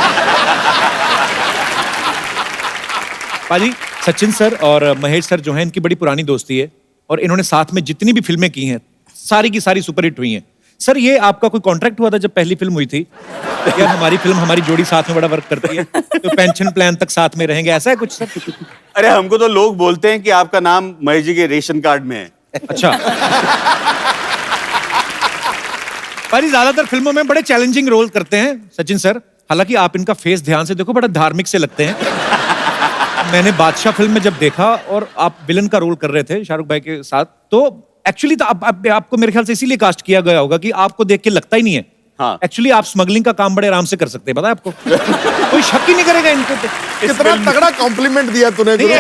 पाजी, सचिन सर और महेश सर जो हैं इनकी बड़ी पुरानी दोस्ती है और इन्होंने साथ में जितनी भी फिल्में की हैं सारी की सारी सुपरहिट हुई हैं। सर ये आपका कोई कॉन्ट्रैक्ट हुआ था जब पहली फिल्म हुई थी? यार हमारी फिल्म हमारी जोड़ी साथ में बड़ा वर्क करती है तो पेंशन प्लान तक साथ में रहेंगे, ऐसा है कुछ सर?
अरे हमको तो लोग बोलते हैं कि आपका नाम महेश जी के रेशन कार्ड में है।
अच्छा। पर ज्यादातर फिल्मों में बड़े चैलेंजिंग रोल करते हैं सचिन सर, हालांकि आप इनका फेस ध्यान से देखो बड़ा धार्मिक से लगते हैं। मैंने बादशाह फिल्म में जब देखा और आप विलन का रोल कर रहे थे शाहरुख भाई के साथ, तो एक्चुअली तो आपको मेरे ख्याल से इसीलिए कास्ट किया गया होगा कि आपको देख के लगता ही नहीं है।
हाँ।
एक्चुअली आप स्मगलिंग का काम बड़े आराम से कर सकते हैं, पता है आपको। कोई शक ही नहीं करेगा इनको पे।
कितना तगड़ा कॉम्प्लीमेंट दिया तूने गुरु।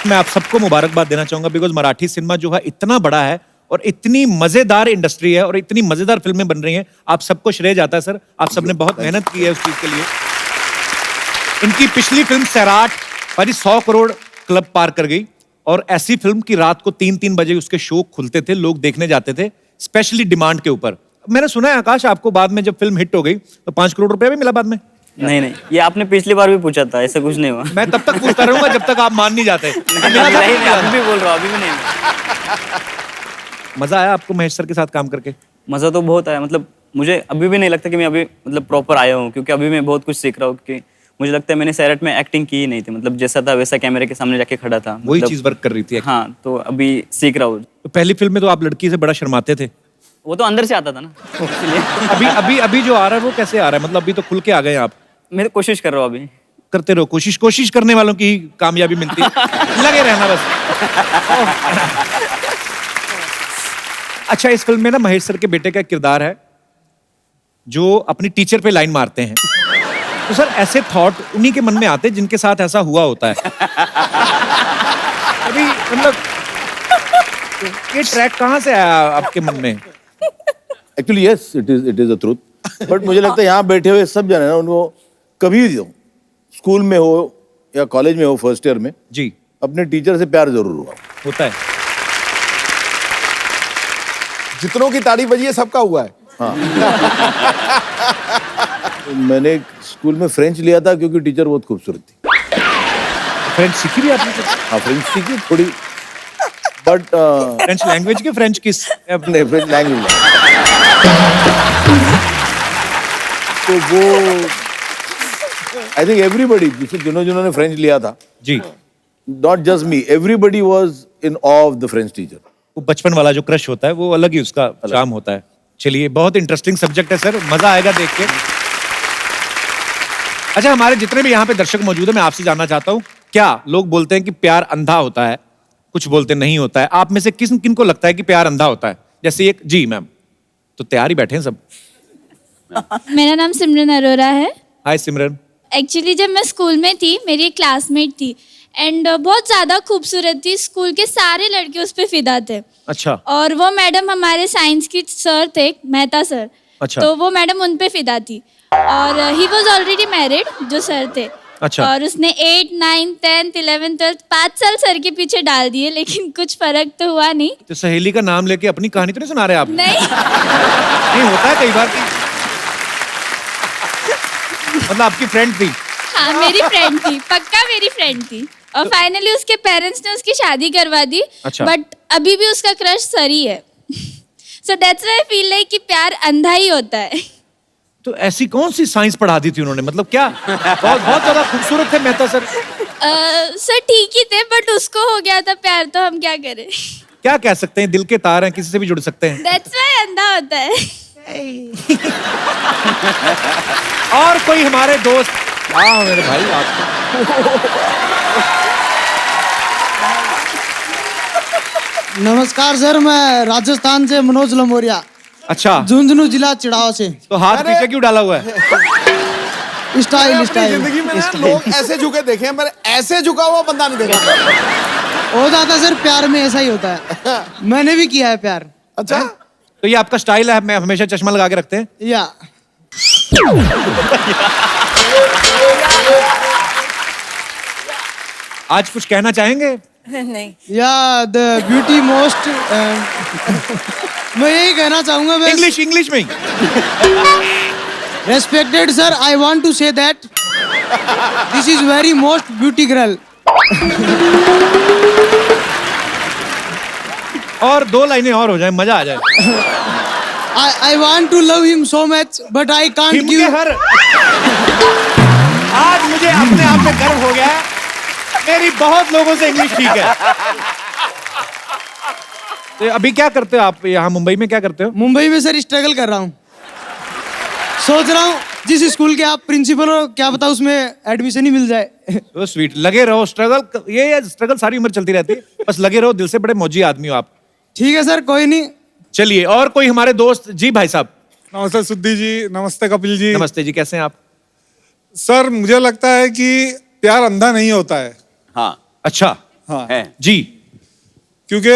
मैं आप सबको मुबारकबाद देना चाहूंगा बिकॉज मराठी सिनेमा जो है इतना बड़ा है और इतनी मजेदार इंडस्ट्री है और इतनी मजेदार फिल्में बन रही हैं, आप सबको श्रेय जाता है सर। आप सबने बहुत मेहनत की है उस चीज के लिए। इनकी पिछली फिल्म सैराट भाई 100 करोड़ क्लब पार कर गई और ऐसी फिल्म की रात को 3-3 बजे उसके शो खुलते थे, लोग देखने जाते थे, स्पेशली डिमांड के ऊपर। मैंने सुना है आकाश आपको बाद में जब फिल्म हिट हो गई तो 5 करोड़ रुपया भी मिला बाद में?
नहीं, ये आपने पिछली बार भी पूछा था, ऐसा कुछ नहीं हुआ।
मैं तब तक पूछता रहूंगा जब तक आप मान नहीं जाते।
नहीं, अभी भी बोल रहा हूँ, अभी भी नहीं।
मजा आया आपको महेश सर के साथ काम करके?
मजा तो बहुत आया, मतलब मुझे अभी भी नहीं लगता कि मैं अभी मतलब प्रॉपर आया हूँ, क्योंकि अभी मैं बहुत कुछ सीख रहा हूँ। क्योंकि मुझे लगता है मैंने सैराट में एक्टिंग की ही नहीं थी, मतलब जैसा था वैसा कैमरे के सामने जाके खड़ा था,
वही
मतलब,
चीज वर्क कर रही थी।
हाँ, तो अभी सीख रहा हूँ।
तो पहली फिल्म में तो आप लड़की से बड़ा शर्माते थे।
वो तो अंदर से आता था ना, इसलिए।
अभी जो आ रहा है वो कैसे आ रहा है? मतलब अभी तो खुल के आ गए आप।
मैं तो कोशिश कर रहा हूँ अभी।
करते रहो कोशिश करने वालों की ही कामयाबी मिलती है। लगे रहना बस। अच्छा, इस फिल्म में ना महेश सर के बेटे का किरदार है जो अपनी टीचर पे लाइन मारते हैं। तो सर ऐसे थॉट उन्हीं के मन में आते हैं जिनके साथ ऐसा हुआ होता है। अभी मतलब ये ट्रैक कहाँ से आया आपके मन में?
Actually yes, it is the truth. But मुझे लगता है यहाँ बैठे हुए सब जने ना, उनको कभी भी हो, स्कूल में हो या कॉलेज में हो, फर्स्ट ईयर में
जी,
अपने टीचर से प्यार जरूर हुआ
होता है।
जितनों की ताड़ी बजी है सबका हुआ है।
हाँ। मैंने स्कूल में फ्रेंच लिया था क्योंकि टीचर बहुत खूबसूरत थी।
फ्रेंच सीखी भी आपने?
हाँ, फ्रेंच सीखी थोड़ी, बट
फ्रेंच लैंग्वेज के फ्रेंच किस?
नहीं, फ्रेंच लैंग्वेज। तो वो आई थिंक एवरीबडी, जिन्होंने फ्रेंच लिया था
जी,
not just me, everybody was in awe of the French teacher.
वो बचपन वाला जो क्रश होता है वो अलग ही उसका चार्म होता है। चलिए, बहुत इंटरेस्टिंग सब्जेक्ट है सर, मजा आएगा देख के। अच्छा, हमारे जितने भी यहाँ पे दर्शक मौजूद है, मैं आपसे जानना चाहता हूँ, क्या लोग बोलते हैं कि प्यार अंधा होता है, कुछ बोलते नहीं होता है? आप में से किन को लगता है कि प्यार अंधा होता है? जैसे एक जी मैम, तो तैयार ही बैठे हैं सब।
मेरा नाम सिमरन अरोरा है।
हाय सिमरन।
एक्चुअली जब मैं स्कूल में थी, मेरी एक क्लासमेट थी एंड बहुत ज़्यादा खूबसूरत थी, स्कूल के सारे लड़के उस पर फिदा थे।
अच्छा।
और वो मैडम हमारे साइंस की सर थे, मेहता सर।
अच्छा।
तो वो मैडम उन पे फिदा थी और ही वॉज ऑलरेडी मैरिड, जो सर थे।
अच्छा।
और उसने 8, 9, 10, 11, 12 5 साल सर के पीछे डाल दिए, लेकिन कुछ फर्क तो हुआ नहीं।
तो सहेली का नाम लेके अपनी कहानी तो नहीं सुना रहे आप?
नहीं।
नहीं होता है कई बार कि मतलब आपकी फ्रेंड थी।
हाँ, हाँ मेरी फ्रेंड थी, पक्का मेरी फ्रेंड थी। और फाइनली उसके पेरेंट्स ने उसकी शादी करवा दी।
अच्छा।
बट अभी भी उसका क्रश सरी है। So that's why I feel like कि प्यार अंधा ही होता है।
तो ऐसी कौन सी साइंस पढ़ा दी थी उन्होंने, मतलब क्या? बहुत बहुत ज्यादा खूबसूरत थे मेहता सर।
सर ठीक ही थे, बट उसको हो गया था प्यार, तो हम क्या करें।
क्या कह सकते हैं, दिल के तार हैं, किसी से भी जुड़ सकते हैं।
दैट्स व्हाई अंधा होता है।
और कोई हमारे दोस्त? हाँ मेरे भाई आपको।
नमस्कार सर, मैं राजस्थान से मनोज लमोरिया।
अच्छा।
झुंझुनू जिला चिड़ाव से।
तो हाथ पीछे क्यों डाला हुआ है?
स्टाइल
जिंदगी में ना लोग ऐसे झुके देखे हैं, मैंने ऐसे झुका हुआ बंदा नहीं देखा।
हो जाता सर, प्यार में ऐसा ही होता है। मैंने भी किया है प्यार।
अच्छा।
तो ये आपका स्टाइल है, मैं हमेशा चश्मा लगा के रखते हैं?
या
आज कुछ कहना चाहेंगे?
नहीं।
या द ब्यूटी मोस्ट। मैं यही कहना चाहूंगा बस।
इंग्लिश में ही।
Respected sir, I want to say that this is very most beauty girl.
और 2 लाइनें और हो जाए, मजा आ जाए।
I want to love him so much, but I can't give.
आज मुझे अपने आप में गर्व हो गया है, मेरी बहुत लोगों से इंग्लिश ठीक है। तो अभी क्या करते हो आप यहाँ मुंबई में, क्या करते हो?
मुंबई में सर स्ट्रगल कर रहा हूँ। सोच रहा हूँ जिस स्कूल के आप प्रिंसिपल हो, क्या पता उसमें एडमिशन ही मिल जाए।
तो स्वीट, लगे रहो, स्ट्रगल, ये स्ट्रगल सारी उम्र चलती रहती है, बस लगे रहो, दिल से बड़े मौजी आदमी हो आप।
ठीक है सर, कोई नहीं।
चलिए, और कोई हमारे दोस्त? जी भाई साहब।
नमस्ते सुद्दी जी, नमस्ते कपिल जी।
नमस्ते जी, कैसे हैं आप?
सर मुझे लगता है कि प्यार अंधा नहीं होता है।
हाँ।
अच्छा।
हाँ
है
जी।
क्योंकि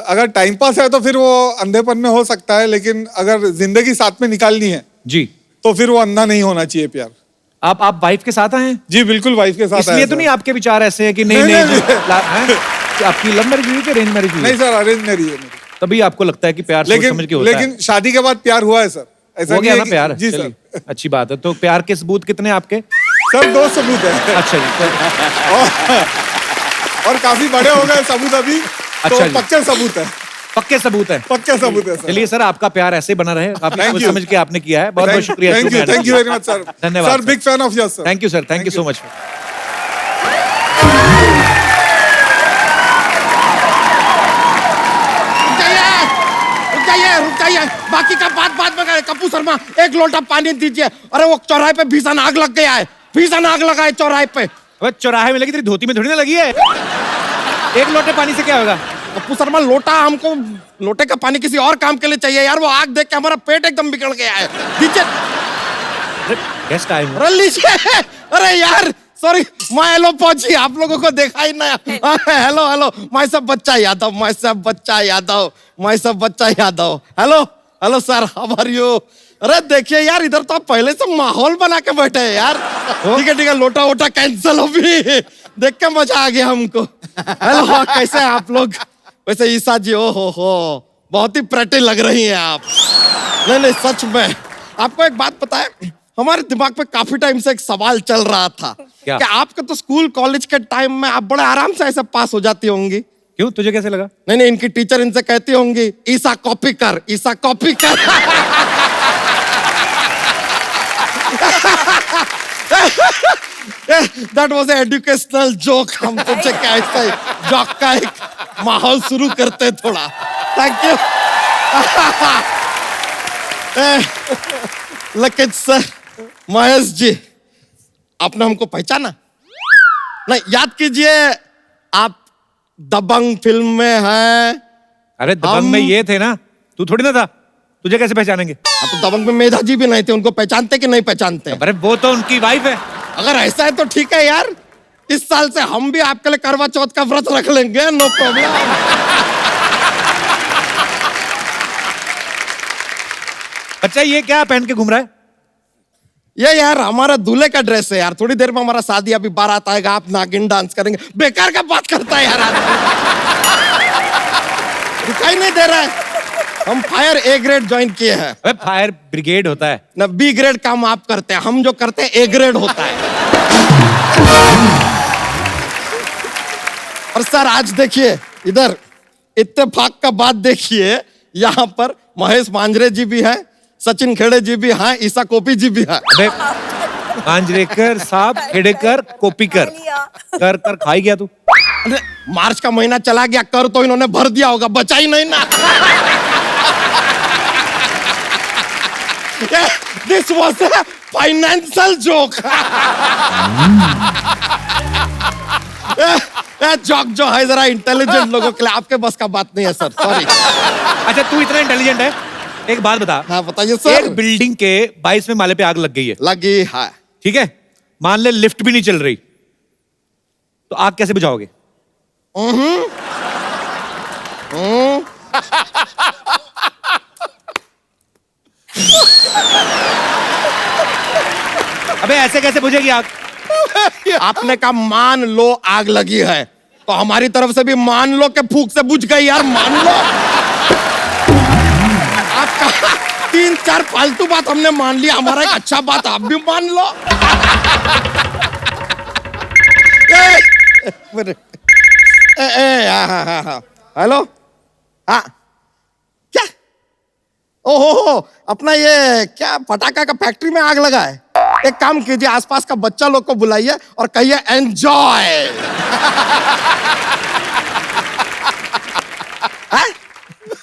अगर टाइम पास है तो फिर वो अंधेपन में हो सकता है, लेकिन अगर जिंदगी साथ में निकालनी है
जी
तो फिर वो अंधा नहीं होना चाहिए प्यार।
आप वाइफ के साथ आए हैं?
जी बिल्कुल, वाइफ के साथ।
इसलिए तो नहीं आपके विचार ऐसे हैं कि नहीं आपकी लव मैरिज हुई कि अरेंज मैरिज हुई?
नहीं सर, अरेंज मैरिज है मेरी।
तभी आपको लगता है कि प्यार सोच समझ के होता है।
लेकिन शादी के बाद प्यार हुआ है सर, ऐसा
हो
नहीं
गया
है
ना
कि-
प्यार?
जी
चलिए,
सर।
अच्छी बात है। तो प्यार के सबूत कितने आपके?
सर 2 सबूत है।
अच्छा जी।
और काफी बड़े हो गए सबूत अभी।
अच्छा
तो
जी।
पक्के सबूत है।
पक्के सबूत है।
पक्के सबूत है सर।
चलिए सर, आपका प्यार ऐसे ही बना रहे, काफी
Thank
सोच
you.
समझ के आपने किया है, बहुत बहुत शुक्रिया।
Thank you very much sir.
धन्यवाद
sir, big fan of your sir.
Thank you sir, thank you so much.
रुक जाइए, बाकी का बात में करें। कपूर शर्मा, 1 लोटा पानी दीजिए। अरे वो चौराहे पे भीषण आग लग गया है, भीषण आग लगा है चौराहे पे।
अबे चौराहे में लगी, तेरी धोती में थोड़ी ना लगी है। 1 लोटे पानी से क्या होगा?
कपूर शर्मा, लोटा हमको, लोटे का पानी किसी और काम के लिए चाहिए यार। वो आग देख के हमारा पेट एकदम बिगड़ गया है। दीजिए।
गेस्ट आए हुए।
अरे लीजिए। अरे यार सॉरी, मैं हेलो पहुंची, आप लोगों को देखा ही ना। हेलो हेलो, मैं सब बच्चा यादव, मैं सब बच्चा यादव, मैं सब बच्चा Yadav. Hello hello sir, how are you? अरे देखिए यार, इधर तो आप पहले से माहौल बना के बैठे हैं यार। ठीक है, लोटा वोटा कैंसिल हो भी, देख के मजा आ गया हमको। हेलो, कैसे हैं आप लोग? वैसे ईसा जी, ओ हो, बहुत ही प्रेटी लग रही हैं आप। नहीं सच में, आपको एक बात पता है, हमारे दिमाग पे काफी टाइम से एक सवाल चल रहा था
क्या?
कि आपके तो स्कूल कॉलेज के टाइम में आप बड़े आराम से ऐसे पास हो जाती होंगी।
क्यों, तुझे कैसे लगा?
नहीं, इनकी टीचर इनसे कहती होंगी, ईसा कॉपी कर, ईसा कॉपी कर। That was educational joke. हम तुझे कैसे जोक का एक माहौल शुरू करते हैं थोड़ा। Thank you. लेकिन सर, महेश जी, आपने हमको पहचाना? नहीं, याद कीजिए, आप दबंग फिल्म में हैं।
अरे दबंग में ये थे ना, तू थोड़ी ना था, तुझे कैसे पहचानेंगे?
तो दबंग में मेधा जी भी नहीं थे, उनको पहचानते कि नहीं पहचानते?
अरे वो तो उनकी वाइफ है।
अगर ऐसा है तो ठीक है यार, इस साल से हम भी आपके लिए करवा चौथ का व्रत रख लेंगे, नो प्रॉब्लम।
अच्छा, ये क्या पहन के घूम रहा है?
ये यार हमारा दूल्हे का ड्रेस है यार। थोड़ी देर में हमारा शादी, अभी बारात आएगा, आप नागिन डांस करेंगे। बेकार का बात करता है यार आदमी। दिखाई नहीं दे रहा है? हम फायर A ग्रेड ज्वाइन किए हैं।
अबे फायर ब्रिगेड होता है
ना, B ग्रेड काम आप करते हैं, हम जो करते हैं A ग्रेड होता है। और सर आज देखिए इधर इत्तेफाक का बात देखिए, यहाँ पर महेश मांजरे जी भी हैं, सचिन खेड़े जी भी हैं, ईसा कोपी जी भी हैं।
मांजरेकर साहब, खेड़ेकर, कोपीकर, कर कर खाई गया तू।
अरे मार्च का महीना चला गया, कर तो इन्होंने भर दिया होगा, बचा ही नहीं ना। This was a financial joke. Joke जो है जरा इंटेलिजेंट लोगों के लिए, आपके बस का बात नहीं है सर, सॉरी।
अच्छा तू इतना इंटेलिजेंट है, एक बात बता।
हाँ बताइए सर।
एक बिल्डिंग के 22वें माले पे आग लग गई है।
लगी है।
ठीक है, मान ले लिफ्ट भी नहीं चल रही, तो आग कैसे बुझाओगे? अबे ऐसे कैसे बुझेगी आग?
आपने कहा मान लो आग लगी है, तो हमारी तरफ से भी मान लो कि फूंक से बुझ गई यार, मान लो। आपका 3-4 फालतू बात हमने मान लिया, हमारा एक अच्छा बात आप भी मान लो। हेलो, हाँ क्या? ओहो, अपना ये क्या पटाखा का फैक्ट्री में आग लगा है? एक काम कीजिए, आसपास का बच्चा लोग को बुलाइए और कहिए एंजॉय।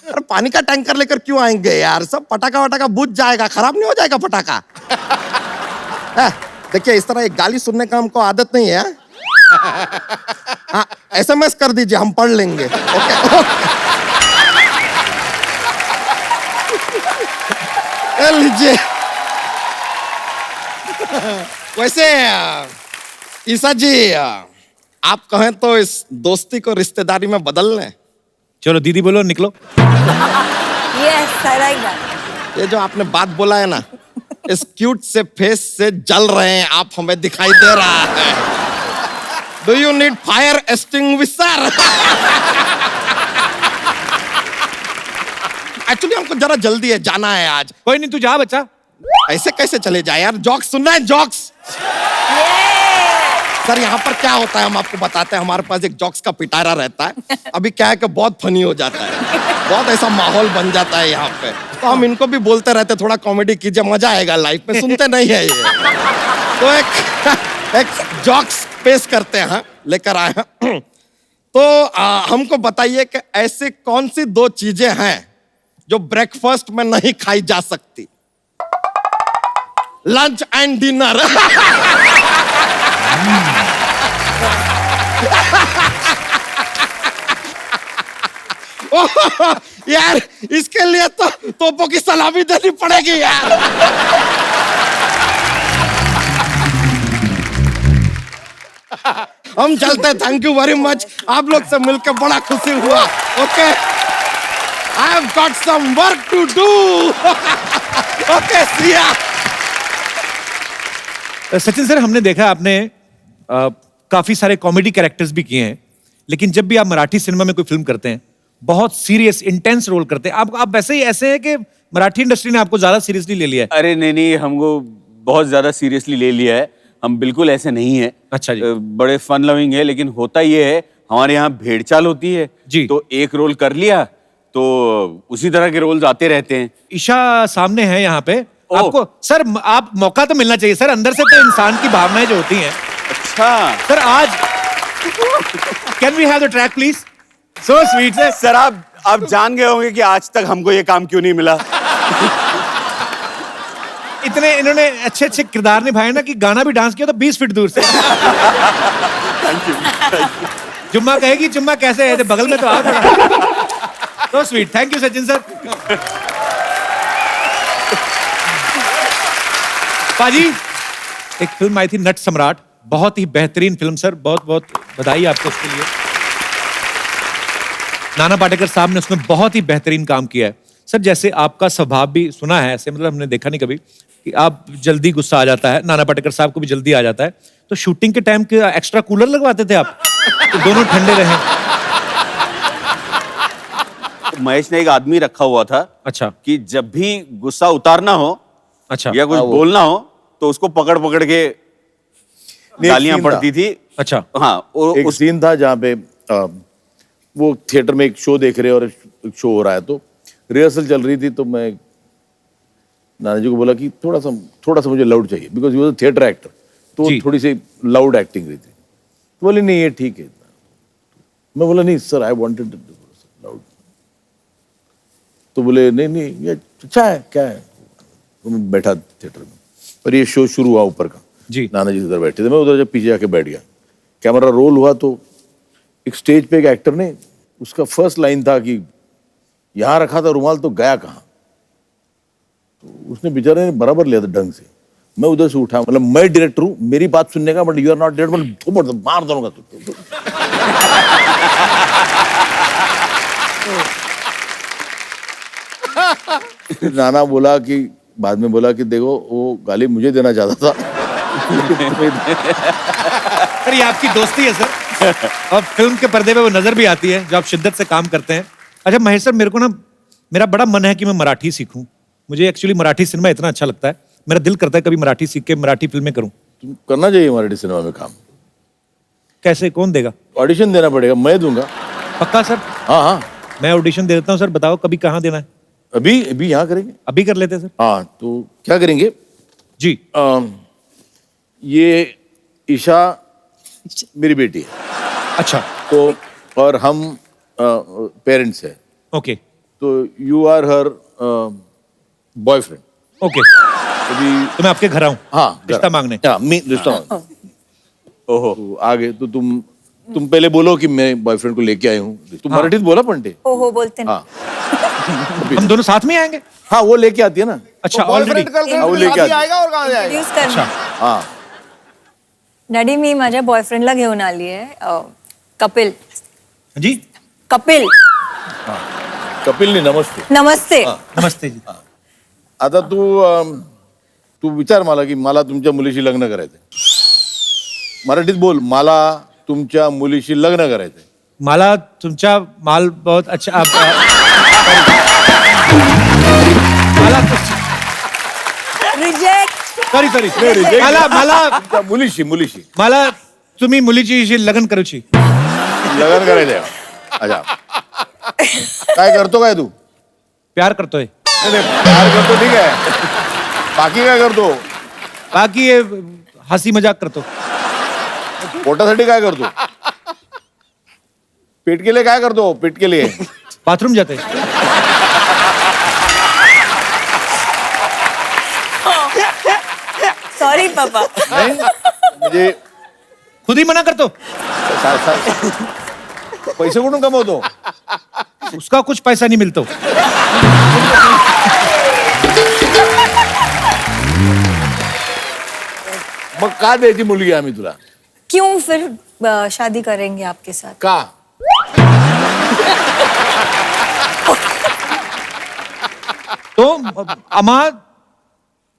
अरे पानी का टैंकर लेकर क्यों आएंगे यार, सब पटाखा वटाखा बुझ जाएगा, खराब नहीं हो जाएगा पटाखा। देखिए इस तरह एक गाली सुनने का हमको आदत नहीं है। हाँ SMS कर दीजिए, हम पढ़ लेंगे। ओके लीजिए। वैसे ईसा जी, आप कहें तो इस दोस्ती को रिश्तेदारी में बदल लें।
चलो दीदी बोलो, निकलो।
Yes, I like that.
ये जो आपने बात बोला है ना, इस क्यूट से फेस से जल रहे हैं आप, हमें दिखाई दे रहा है। Do you need fire extinguisher? Actually हमको जरा जल्दी है, जाना है आज।
कोई नहीं, तू जा बच्चा।
ऐसे कैसे चले जाए यार, जॉक्स सुनना है, जॉक्स। सर यहाँ पर क्या होता है हम आपको बताते हैं, हमारे पास एक जॉक्स का पिटारा रहता है। अभी क्या है कि बहुत फनी हो जाता है, बहुत ऐसा माहौल बन जाता है यहाँ पे, तो हम इनको भी बोलते रहते थोड़ा कॉमेडी कीजिए, मजा आएगा लाइफ में। सुनते नहीं है ये, तो एक जॉक्स पेश करते हैं, लेकर आए हैं। तो हमको बताइए कि ऐसी कौन सी 2 चीजें हैं जो ब्रेकफास्ट में नहीं खाई जा सकती? Lunch and dinner. यार इसके लिए तो तोपों की सलामी देनी पड़ेगी यार। हम चलते, थैंक यू वेरी मच, आप लोग से मिलकर बड़ा खुशी हुआ। Okay, I have got some work to do. Okay see ya.
Sachin sir, हमने देखा आपने काफी सारे कॉमेडी कैरेक्टर्स भी किए हैं, लेकिन जब भी आप मराठी सिनेमा में कोई फिल्म करते हैं, बहुत सीरियस इंटेंस रोल करते हैं। आप वैसे ही ऐसे हैं कि मराठी इंडस्ट्री ने आपको ज्यादा सीरियसली ले लिया है?
अरे नहीं, हमको बहुत ज्यादा सीरियसली ले लिया है, हम बिल्कुल ऐसे नहीं है।
अच्छा जी।
बड़े फन लविंग है, लेकिन होता ये है हमारे यहाँ भेड़चाल होती है
जी,
तो एक रोल कर लिया तो उसी तरह के रोल्स आते रहते हैं।
ईशा सामने है यहाँ पे, आपको सर आप मौका तो मिलना चाहिए सर, अंदर से तो इंसान की भावनाएं जो होती हैं।
अच्छा
सर, आज can we have the track please? So sweet
sir. आप जान गए होंगे कि आज तक हमको ये काम क्यों नहीं मिला।
इतने इन्होंने अच्छे अच्छे किरदार निभाए ना कि गाना भी डांस किया तो 20 फीट दूर से। जुम्मा कहेगी जुम्मा कैसे है, बगल में तो आओ थोड़ा। तो sweet, thank you Sachin sir. पाजी, एक फिल्म आई थी नट सम्राट, बहुत ही बेहतरीन फिल्म सर, बहुत बहुत बधाई आपको उसके लिए। नाना पाटेकर साहब ने उसमें बहुत ही बेहतरीन काम किया है सर। जैसे आपका स्वभाव भी सुना है ऐसे, मतलब हमने देखा नहीं कभी कि आप जल्दी गुस्सा आ जाता है, नाना पाटेकर साहब को भी जल्दी आ जाता है, तो शूटिंग के टाइम के एक्स्ट्रा कूलर लगवाते थे आप तो दोनों ठंडे रहे।
महेश ने एक आदमी रखा हुआ था,
अच्छा,
कि जब भी गुस्सा उतारना हो,
अच्छा,
या कुछ बोलना हो तो उसको पकड़ पकड़ के गालियां पड़ती थी।
अच्छा
हाँ, और एक सीन था जहाँ पे वो थिएटर में एक शो देख रहे और एक शो हो रहा है, तो रिहर्सल चल रही थी, तो मैं नाना जी को बोला कि थोड़ा सा मुझे लाउड चाहिए, because he was a theatre actor, तो थोड़ी सी लाउड एक्टिंग रही थी। तो बोले नहीं ये ठीक है। मैं बोला नहीं सर, आई वांटेड लाउड। तो बोले नहीं ये अच्छा है, क्या है। तो मैं बैठा थिएटर में और ये शो शुरू हुआ ऊपर का
जी,
नाना जी उधर बैठे थे, मैं उधर जब पीछे जाके बैठ गया, कैमरा रोल हुआ, तो एक स्टेज पे एक एक्टर ने, उसका फर्स्ट लाइन था कि यहां रखा था रुमाल तो गया कहाँ। तो उसने बेचारे ने बराबर लिया था ढंग से। मैं उधर से उठा, मतलब मैं डायरेक्टर हूँ, मेरी बात सुनने का, but you are not director, मतलब थोपड़ मार दूंगा तू। नाना बोला कि बाद में बोला कि देखो वो गाली मुझे देना चाहता था।
सर ये आपकी दोस्ती है सर, और फिल्म के पर्दे पे वो नजर भी आती है जो आप शिद्दत से काम करते हैं। अच्छा महेश सर, मेरे को ना, मेरा बड़ा मन है कि मैं मराठी सीखूं। मुझे एक्चुअली मराठी सिनेमा इतना अच्छा लगता है, मेरा दिल करता है कभी मराठी सीख के मराठी फिल्में करूं।
तुम करना चाहिए मराठी सिनेमा में काम।
कैसे, कौन देगा?
ऑडिशन देना पड़ेगा, मैं दूंगा।
पक्का सर?
हाँ,
मैं ऑडिशन दे देता हूँ सर। बताओ कभी कहाँ देना है?
अभी यहाँ करेंगे।
अभी कर लेते हैं सर।
हाँ, तो क्या करेंगे
जी?
ये ईशा मेरी बेटी है।
अच्छा।
तो और हम पेरेंट्स हैं।
ओके।
तो you are her boyfriend.
Okay.
अभी
तो मैं आपके घर आऊं?
हाँ,
रिश्ता मांगने।
हाँ, रिश्ता मांगने। ओहो, तो आगे तो तुम पहले बोलो कि मैं बॉयफ्रेंड को लेके आई हूँ। तुम मराठीत बोला पंटे?
हो बोलते हैं।
हाँ,
हम दोनों साथ में आएंगे?
हाँ, वो लेके आती है ना।
अच्छा,
बॉयफ्रेंड
वो लेके आती है।
आएगा और कहाँ जाएगा?
इंट्रोड्यूस करना।
हाँ,
डॅडी मी माझ्या बॉयफ्रेंडला घेऊन आली आहे, कपिल.
जी?
कपिल.
कपिल नहीं, नमस्ते.
नमस्ते.
नमस्ते जी.
आता तू विचार मला की मला तुमच्या मुलीशी लग्न करायचंय. मराठीत बोल, मला तुमच्या मुलीशी लग्न करायचंय.
मला तुमचा माल बहुत अच्छा मला
रिजेक्ट.
सॉरी मला
मुलीशी
मला तुम्ही मुलीची लग्न करूची.
लग्न करायचंय. अच्छा, काय करतो काय तू?
प्यार करतोय.
प्यार करतो ठीक आहे, बाकी काय करतो?
बाकी ये हसी मजाक करतो.
पोटासाठी काय करतो? पेट के लिए काय करतो? पेट के लिए
बाथरूम जाते.
सॉरी पापा.
नहीं, म्हणजे
खुद ही मना करतो.
पैसे कुठून कमवतो?
उसका कुछ पैसा नहीं मिलता.
मग का द्यायची मुलगी आम्ही तुला?
क्यों फिर शादी करेंगे आपके साथ?
का?
तो आम्हा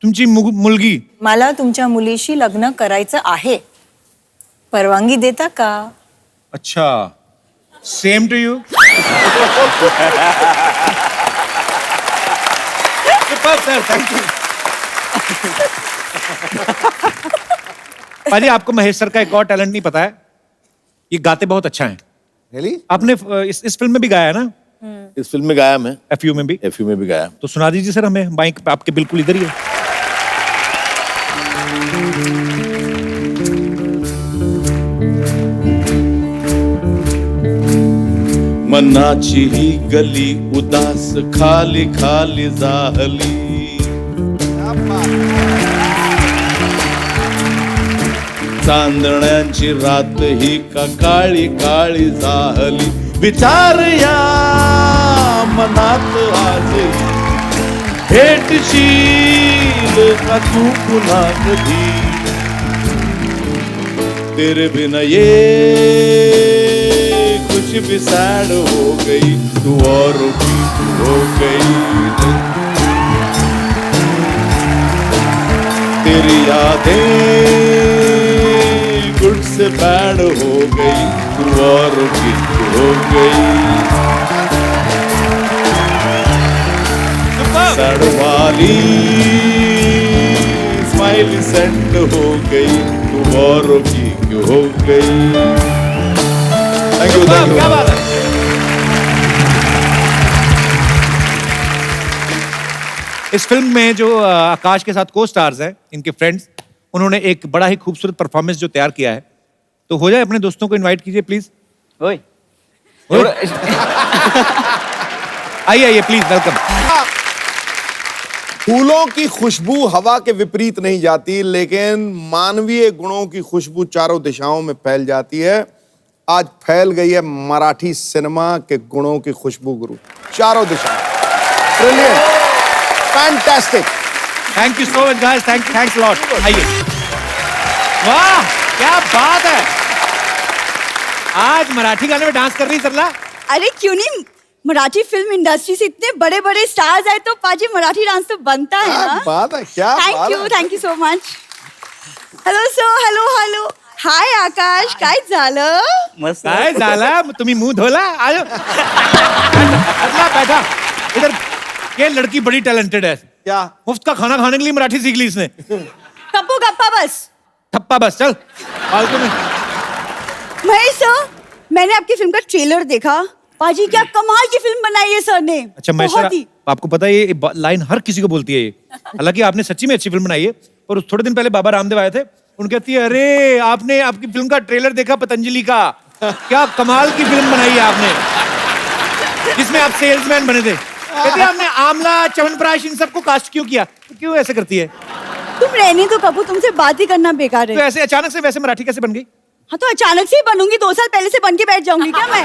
तुमची मुलगी.
मला तुमच्या मुलीशी लग्न करायचं आहे, परवानगी देता का?
अच्छा, same to you. Sir thank you. पाजी, आपको महेश सर का एक और टैलेंट नहीं पता है, ये गाते बहुत अच्छा है.
Really?
आपने इस फिल्म में भी गाया है ना?
इस फिल्म में गाया मैं.
एफयू में भी.
एफयू में भी गाया.
तो सुना दीजिए सर हमें, माइक पे आपके बिल्कुल इधर ही है.
मनाची ही गली उदास खाली खाली जाहली. चांदण्यांची रात ही का काळी काळी जाहली. विचार या मनात आज भेटशील का तू पुन्हा कधी. तेरे बिना ये कुछ भी सैड हो गई, तू और भी हो गई. तेरी यादें गुड से बैड हो गई, तू और भी हो गई. सैड वाली स्माइल सेंड हो गई,
तुम औरों की क्यों हो गई। Thank you, thank you.
क्या बात है। इस फिल्म में जो आकाश के साथ को स्टार्स हैं, इनके फ्रेंड्स, उन्होंने एक बड़ा ही खूबसूरत परफॉर्मेंस जो तैयार किया है, तो हो जाए अपने दोस्तों को इनवाइट कीजिए प्लीज।
ओए
आइए आइए प्लीज, वेलकम।
फूलों की खुशबू हवा के विपरीत नहीं जाती, लेकिन मानवीय गुणों की खुशबू चारों दिशाओं में फैल जाती है। आज फैल गई है मराठी सिनेमा के गुणों की खुशबू गुरु, चारों दिशाओं। Brilliant, fantastic.
Thank you so much guys, thanks lot. आइए। वाह क्या बात है, आज मराठी गाने में डांस कर रही सरला।
अरे क्यों नहीं, मराठी फिल्म इंडस्ट्री से इतने बड़े बड़े स्टार्स आए तो पाजी मराठी डांस तो बनता है ना।
बात है, क्या
thank you so much. Hello hi Akash, काय झालं?
मस्त
काय झालं, तुम्ही मुंह धोला। आयो बैठा इधर। ये लड़की बड़ी टैलेंटेड है।
क्या
मुफ्त का खाना खाने के लिए मराठी सीख ली इसने।
कप्पू गप्पा बस,
ठप्पा बस, चल फालतू में।
महेश सर, मैंने आपकी फिल्म का ट्रेलर देखा। पाजी क्या कमाल की फिल्म बनाई है सर ने।
अच्छा मैं
बहुत ही।
आपको पता है ये लाइन हर किसी को बोलती है ये। हालांकि आपने सच्ची में अच्छी फिल्म बनाई है, पर थोड़े दिन पहले बाबा रामदेव आए थे, उनकी कहती है अरे आपने आपकी फिल्म का ट्रेलर देखा पतंजलि का, क्या कमाल की फिल्म बनाई है आपने, जिसमें आप सेल्समैन बने थे। कहते आपने आमला च्यवनप्राश इन सबको कास्ट क्यों किया, क्यों ऐसे करती है।
तुम रहने तो कपूर, तुमसे बात ही करना बेकार है।
तो ऐसे अचानक से वैसे मराठी कैसे बन गई।
हाँ तो अचानक से ही बनूंगी, 2 साल पहले से बन के बैठ जाऊंगी क्या मैं।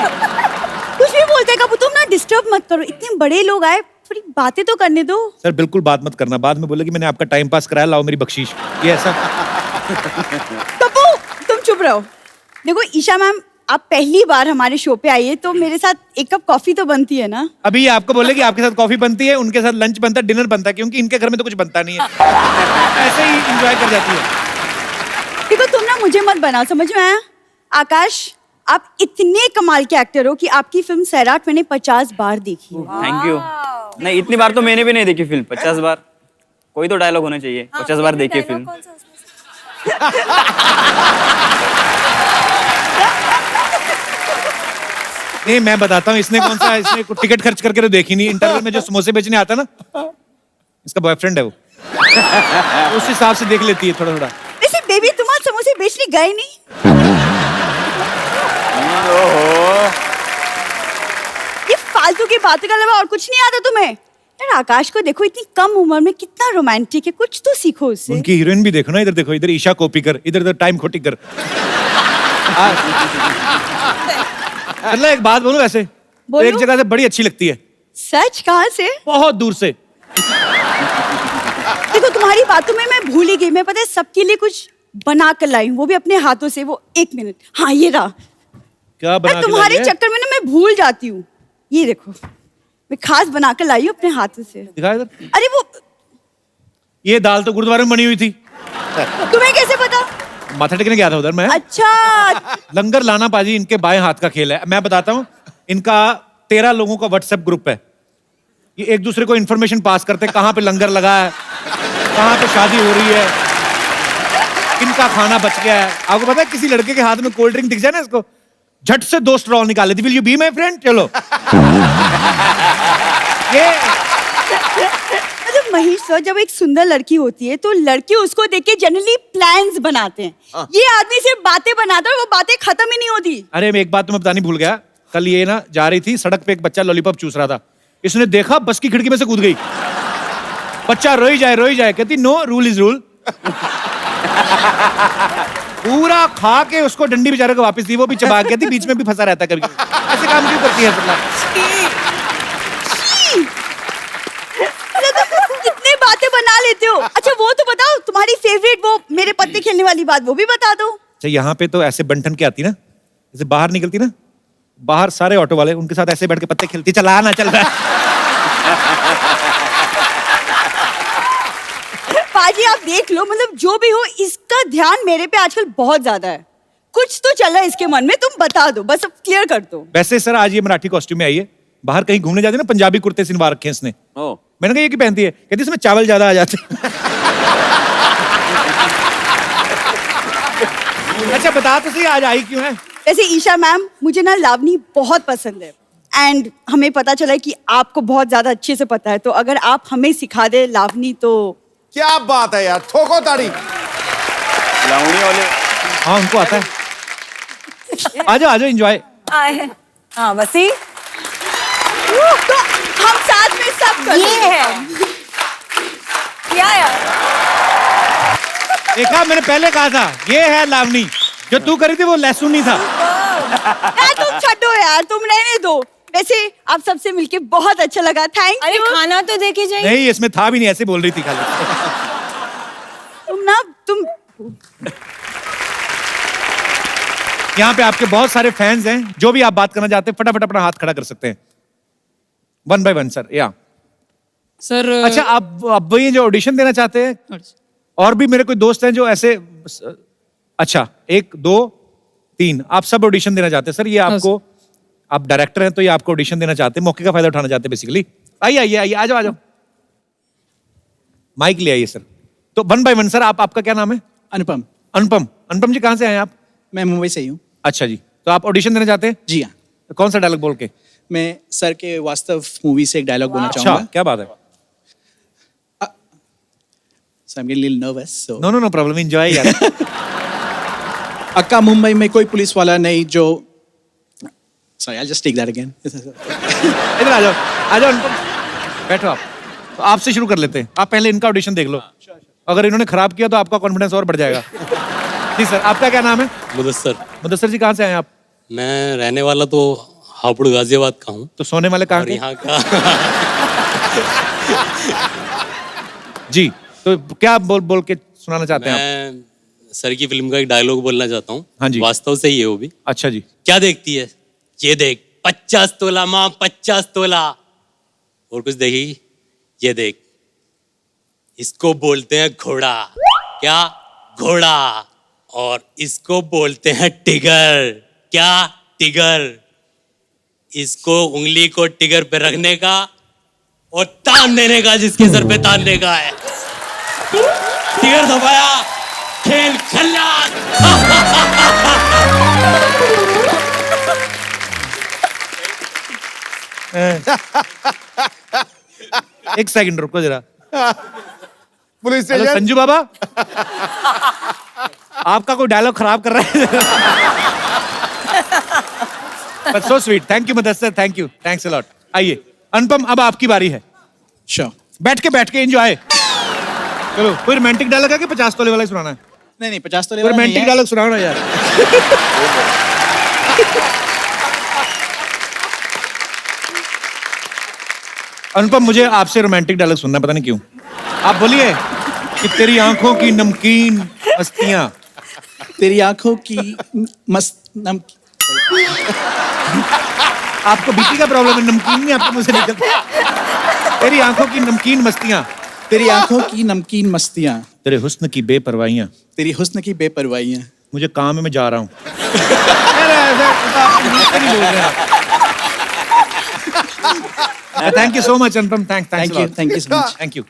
कुछ भी बोलते कपूर, तुम ना डिस्टर्ब मत करो, इतने बड़े लोग आए, थोड़ी बातें तो करने दो।
सर बिल्कुल बात मत करना, बाद में बोले कि मैंने आपका टाइम पास कराया, लाओ मेरी बख्शीश, ये ऐसा।
कपू तुम चुप रहो। देखो ईशा मैम, आप पहली बार हमारे शो पे आई है तो मेरे साथ एक कप कॉफी तो बनती है ना।
अभी ये आपको बोले कि आपके साथ कॉफी बनती है, उनके साथ लंच बनता है, डिनर बनता है, क्योंकि इनके घर में तो कुछ बनता नहीं है। ऐसे ही एंजॉय कर जाती है।
देखो तुम ना मुझे मत बनाओ, समझ में आया। आकाश, आप इतने कमाल के एक्टर हो कि आपकी फिल्म सैराट मैंने 50 बार देखी है।
Thank you. नहीं इतनी बार तो मैंने भी नहीं देखी फिल्म, 50 बार। कोई तो डायलॉग होना चाहिए। 50 बार देखी फिल्म।
नहीं मैं बताता हूँ, इसने कौन सा, इसने टिकट खर्च करके तो देखी नहीं। इंटरवल में जो समोसे बेचने आता ना, इसका बॉयफ्रेंड है वो। उस हिसाब से देख लेती है थोड़ा थोड़ा।
वैसे बेबी तुम आज समोसे बेचने गए नहीं? ये फालतू की बातें के अलावा और कुछ नहीं आता तुम्हें? यार आकाश को देखो, इतनी कम उम्र में कितना रोमांटिक है, कुछ तो सीखो उससे।
उनकी हीरोइन भी देखो ना, इधर देखो, इधर ईशा कोपीकर, इधर टाइम खोटीकर। मतलब एक बात बोलूं ऐसे, तो एक जगह से बड़ी अच्छी लगती है।
सच? कहाँ से?
बहुत दूर से।
देखो तुम्हारी बातों में मैं भूल ही गई, मैं पता है सबके लिए कुछ बना कर लाई हूँ, वो भी अपने हाथों से। वो 1 मिनट, हाँ ये रहा।
क्या बना के
तुम्हारे
लाई है?
चक्कर में ना मैं भूल जाती हूँ। ये देखो, मैं खास बना कर लाई हूँ अपने हाथों से।
दिखा इधर।
अरे वो,
ये दाल तो गुरुद्वारे में बनी हुई थी।
तुम्हें कैसे पता?
माथा टेकने गया था उधर मैं।
अच्छा।
लंगर लाना पाजी इनके बाएं हाथ का खेल है। मैं बताता हूँ, इनका 13 लोगों का व्हाट्सएप ग्रुप है। ये एक दूसरे को इन्फॉर्मेशन पास करते हैं, कहाँ पे लंगर लगा है, कहाँ पे शादी हो रही है, किनका खाना बच गया है। आपको पता है किसी लड़के के हाथ में कोल्ड ड्रिंक दिख जाए ना, इसको झट से 2 स्ट्रॉ निकाले थी। Will you be my friend, चलो। ये
महेश सर, जब एक सुंदर लड़की होती है तो लड़के उसको देख के जनरली प्लान्स बनाते हैं। ये आदमी सिर्फ बातें बनाता है और वो बातें खत्म ही नहीं होती।
अरे मैं एक बात तुम्हें बतानी भूल गया। कल ये ना जा रही थी सड़क पे, एक बच्चा लॉलीपॉप चूस रहा था। इसने देखा, बस की खिड़की में से कूद गई। बच्चा रोई जाए, कहती नो, रूल इज रूल। पूरा खा के उसको डंडी बेचारे को वापस दी, वो भी चबा के थी, बीच में भी फंसा रहता कभी। ऐसे काम क्यों करती है?
कितने बातें बना लेते हो। अच्छा वो तो बताओ, तुम्हारी फेवरेट वो मेरे पत्ते खेलने वाली बात वो भी बता दो।
अच्छा यहाँ पे तो ऐसे बंठन के आती ना, जैसे बाहर निकलती ना, बाहर सारे ऑटो वाले उनके साथ ऐसे बैठ के पत्ते खेलती, चला ना चल रहा है।
पाजी आप देख लो, मतलब जो भी हो, इसका ध्यान मेरे पे आजकल बहुत ज्यादा है। कुछ तो चल रहा है इसके मन में, तुम बता दो, बस अब क्लियर कर दो।
वैसे सर आज ये मराठी कॉस्ट्यूम में आई है। बाहर कहीं घूमने जाते ना, पंजाबी कुर्ते सिलवा रखे हैं इसने। मैंने कहा ये की पहनती है, कहती इसमें चावल ज्यादा आ जाते। अच्छा बता तो सही, आज आई क्यों है?
वैसे ईशा मैम, मुझे ना लावनी बहुत पसंद है एंड हमें पता चला है कि आपको बहुत ज्यादा अच्छे से पता है, तो अगर आप हमें सिखा दे लावनी तो।
क्या बात है यार, ठोको ताड़ी।
लावणी वाले
हाँ उनको आता है। आ जाओ एंजॉय।
हाँ वसी
तो हम साथ में सब कर
ये है क्या यार?
देखा, मैंने पहले कहा था ये है लावनी। जो तू करी थी वो लहसुन ही था।
यार तुम छड्डो यार, तुम रहने दो। वैसे आप सबसे मिलके बहुत अच्छा लगा, थैंक
अरे
यू।
खाना तो देखे जाइए।
नहीं इसमें था भी नहीं, ऐसे बोल रही थी खाली।
तुम
यहाँ पे आपके बहुत सारे फैंस हैं, जो भी आप बात करना चाहते हैं फटाफट अपना हाथ खड़ा कर सकते हैं। 1 by 1 सर। या
सर
अच्छा, आप ये जो ऑडिशन देना चाहते हैं, और भी मेरे कोई दोस्त हैं जो ऐसे, अच्छा 1 2 3 आप सब ऑडिशन देना चाहते हैं सर। ये आपको, आप डायरेक्टर हैं तो ये आपको ऑडिशन देना चाहते हैं, मौके का फायदा उठाना चाहते हैं बेसिकली। आइए आ जाओ माइक ले आइए सर। तो 1 by 1 सर, आपका क्या नाम है?
अनुपम।
अनुपम जी कहाँ से आए आप?
मैं मुंबई से ही हूँ।
अच्छा जी, तो आप ऑडिशन देना चाहते हैं?
जी हाँ।
कौन सा डायलॉग बोल के?
मैं सर के वास्तव मूवी से एक डायलॉग बोलना
अच्छा,
चाहूंगा।
क्या बात है।
So I'm getting a little nervous. So.
No problem, enjoy यार।
अक्का मुंबई में कोई पुलिस वाला नहीं जो, sorry I'll just take that again.
इधर आ जाओ अनुपम, बैठो आप। तो आपसे शुरू कर लेते हैं, आप पहले इनका ऑडिशन देख लो, अगर इन्होंने खराब किया तो आपका कॉन्फिडेंस और बढ़ जाएगा। जी सर, आपका क्या नाम है? मुदस्सर जी कहाँ से आए आप?
मैं रहने वाला तो हापुड़ गाजियाबाद का हूँ।
तो सोने वाले कहाँ के?
यहाँ का
जी, तो क्या बोल के सुनाना चाहते हैं आप?
मैं सर की फिल्म का एक डायलॉग बोलना चाहता हूँ।
हाँ जी।
वास्तव से ही है वो भी।
अच्छा जी।
क्या देखती है? ये देख 50 तोला माँ 50 तोला। और कुछ देखेगी? ये देख, इसको बोलते हैं घोड़ा। क्या? घोड़ा। और इसको बोलते हैं टिगर। क्या? टिगर। इसको उंगली को टिगर पे रखने का और तान देने का, जिसके सर पे तानने का है। टिगर दबाया, खेल खल्लास।
एक सेकंड रुको जरा।
Police
hello
station.
Sanju Baba, आपका कोई डायलॉग खराब कर रहा है। So sweet, thank you Mudassir, thank you, thanks a lot. आइए अनुपम, अब आपकी बारी है।
Sure.
बैठ के एंजॉय। चलो, कोई रोमांटिक डायलॉग है कि 50 तोले वाला ही सुनाना है?
नहीं 50 तो
रोमांटिक डायलॉग सुनाओ ना यार। अनुपम, मुझे आपसे रोमांटिक डायलॉग सुनना, पता नहीं क्यों। आप बोलिए कि तेरी आंखों की नमकीन मस्तियां।
तेरी आंखों की
आपको बीपी का प्रॉब्लम है, नमकीन नहीं आपके मुंह से निकलता। तेरी आंखों की नमकीन मस्तियां।
तेरी आंखों की नमकीन मस्तियां।
तेरे हुस्न की बेपरवाहियां।
तेरी हुस्न की बेपरवाहियां।
मुझे काम है, मैं जा रहा हूँ। Thank you so much Anupam,
Thank you so much.
Thank you.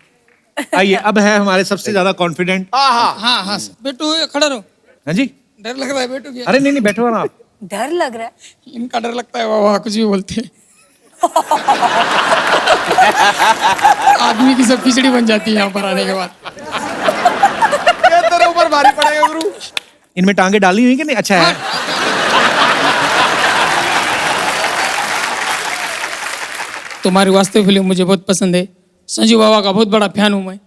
आइए, अब है हमारे सबसे ज्यादा कॉन्फिडेंट।
हाँ बेटू खड़ा रहो।
हाँ जी,
डर लग रहा है बेटू क्या?
अरे नहीं बैठो ना आप।
डर लग रहा है?
इनका डर लगता है, वाह कुछ भी बोलते हैं। आदमी की सब खिचड़ी बन जाती है यहाँ पर आने के बाद।
ये तेरे ऊपर भारी पड़ेगा गुरु।
इनमें टांगे डाली हुई कि नहीं? अच्छा है।
तुम्हारी वास्तविक फिल्म मुझे बहुत पसंद है। संजू बाबा का बहुत बड़ा फैन हूँ मैं।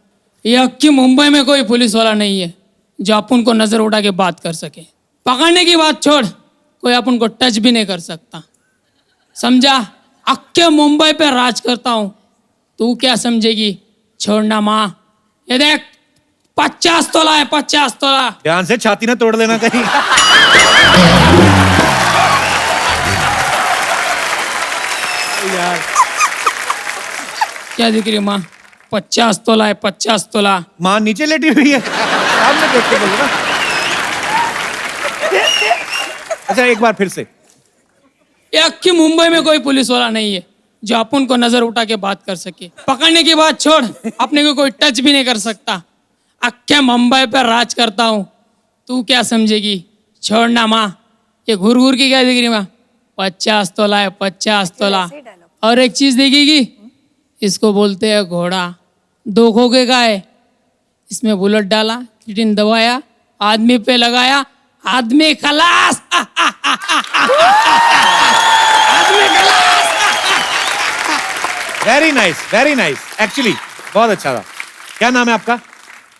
ये अक्की मुंबई में कोई पुलिस वाला नहीं है जो अपन को नजर उठा के बात कर सके। पकड़ने की बात छोड़, कोई अपन को टच भी नहीं कर सकता, समझा? अक्के मुंबई पे राज करता हूँ, तू क्या समझेगी? छोड़ना माँ। ये देख 50 तोला है, 50 तोला।
ध्यान से छाती ना तोड़ लेना कहीं। यार
क्या दिख रही है माँ? 50 तोला है, 50 तोला।
माँ नीचे लेटी हुई है, सामने देख के बोलो ना। अच्छा एक बार फिर से।
ये अक्की मुंबई में कोई पुलिस वाला नहीं है जो अपन को नजर उठा के बात कर सके। पकड़ने की बात छोड़, अपने को कोई टच भी नहीं कर सकता। अक्के मुंबई पर राज करता हूँ, तू क्या समझेगी? छोड़ना माँ, ये घूर घूर की क्या दिख रही माँ? 50 तोला है, 50 तोला। और एक चीज दिखेगी, इसको बोलते हैं घोड़ा। 2 खोखे का है, इसमें बुलेट डाला, किटिन दबाया, आदमी पे लगाया, आदमी खलास। आदमी खलास।
Very nice, very nice. Actually बहुत अच्छा था। क्या नाम है आपका?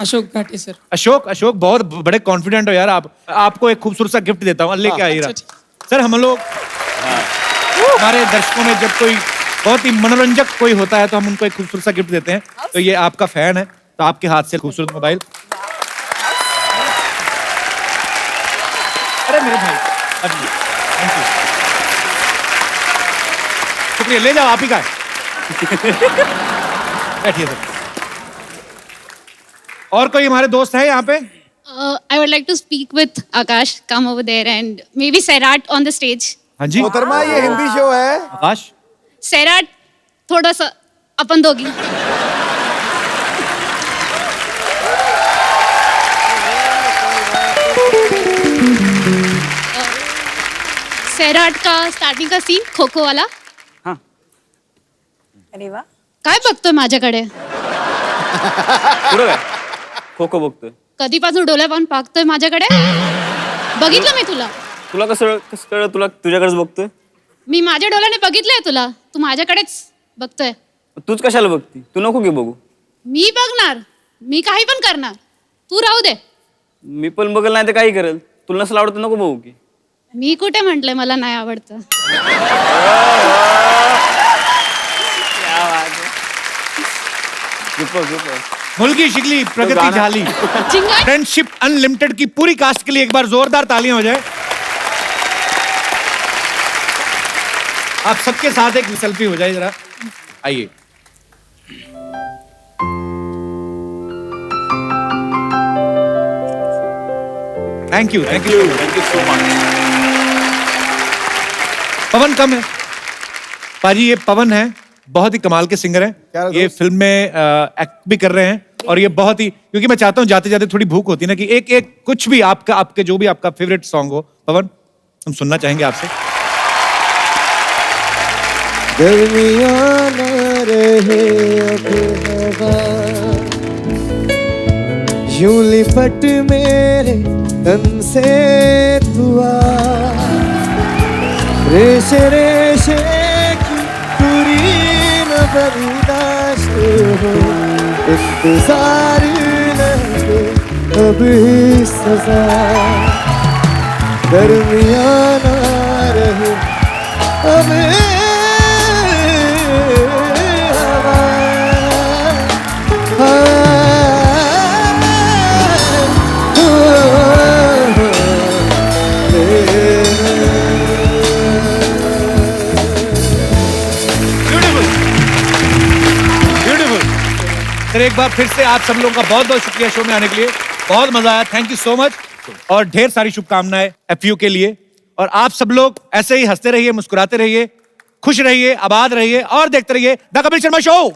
अशोक घाटी सर।
अशोक, अशोक बहुत बड़े कॉन्फिडेंट हो यार आप। आपको एक खूबसूरत सा गिफ्ट देता हूँ, लेके आइए। सर हम लोग हमारे दर्शकों में जब कोई बहुत ही मनोरंजक कोई होता है तो हम उनको एक खूबसूरत सा गिफ्ट देते हैं। तो ये आपका फैन है, तो आपके हाथ से खूबसूरत मोबाइल। अरे मेरे भाई, थैंक यू, शुक्रिया। ले जाओ, आप ही का है। बैठिए सर। और कोई हमारे दोस्त है यहाँ पे?
I would like to speak with Akash. Come over there and maybe Sairat on the stage.
हाँ जी
मोहतरमा, ये हिंदी शो है।
आकाश,
Sairat, थोड़ा सा अपन दोगी। सैराट का स्टार्टिंग का सीन खो खो वाला।
अरे वाह,
काय बघतोय माझ्याकडे?
पुरं काय खो खो बघतोय.
कधीपासून डोळे पाहून पाहतोय माझ्याकडे? बघितलं मी तुला.
तुला कसं कसं कळलं? तुला तुझ्याकडेच बघतोय.
मी माझ्या डोळ्याने बघितलंय तुला. तू माझ्याकडेच बघतोय.
तूच कशाला बघती? तू नको की बघू.
मी बघणार, मी काही पण करणार, तू राहू दे.
मी पण बघल नाही तर काही करेल. तुला नसलं आवडत नको बघू की.
मी कुठे म्हंटलय मला नाही आवडतं.
मुल्की शिकली प्रगति झाली। फ्रेंडशिप अनलिमिटेड की पूरी कास्ट के लिए एक बार जोरदार तालियां हो जाए। आप सबके साथ एक सेल्फी हो जाए जरा, आइए। Thank you, thank you, thank you so much. Pawan कम है पाजी, ये पवन है, बहुत ही कमाल के सिंगर हैं। ये फिल्म में एक्ट भी कर रहे हैं और ये बहुत ही, क्योंकि मैं चाहता हूँ जाते जाते थोड़ी भूख होती है ना कि एक एक कुछ भी आपका, आपके जो भी आपका फेवरेट सॉन्ग हो, पवन हम सुनना चाहेंगे आपसे।
दरमियाँ न रहे अब हवा, यूं लिपट मेरे तन से दुआ, रेशे रेशे की पूरी न बर्दाश्त हो, इंतजार लगे अब ही सजा, दरमियाँ न रहे अब
एक बार फिर से आप सब लोगों का बहुत बहुत शुक्रिया शो में आने के लिए। बहुत मजा आया, थैंक यू सो मच और ढेर सारी शुभकामनाएं एफयू के लिए। और आप सब लोग ऐसे ही हंसते रहिए, मुस्कुराते रहिए, खुश रहिए, आबाद रहिए और देखते रहिए द कपिल शर्मा शो।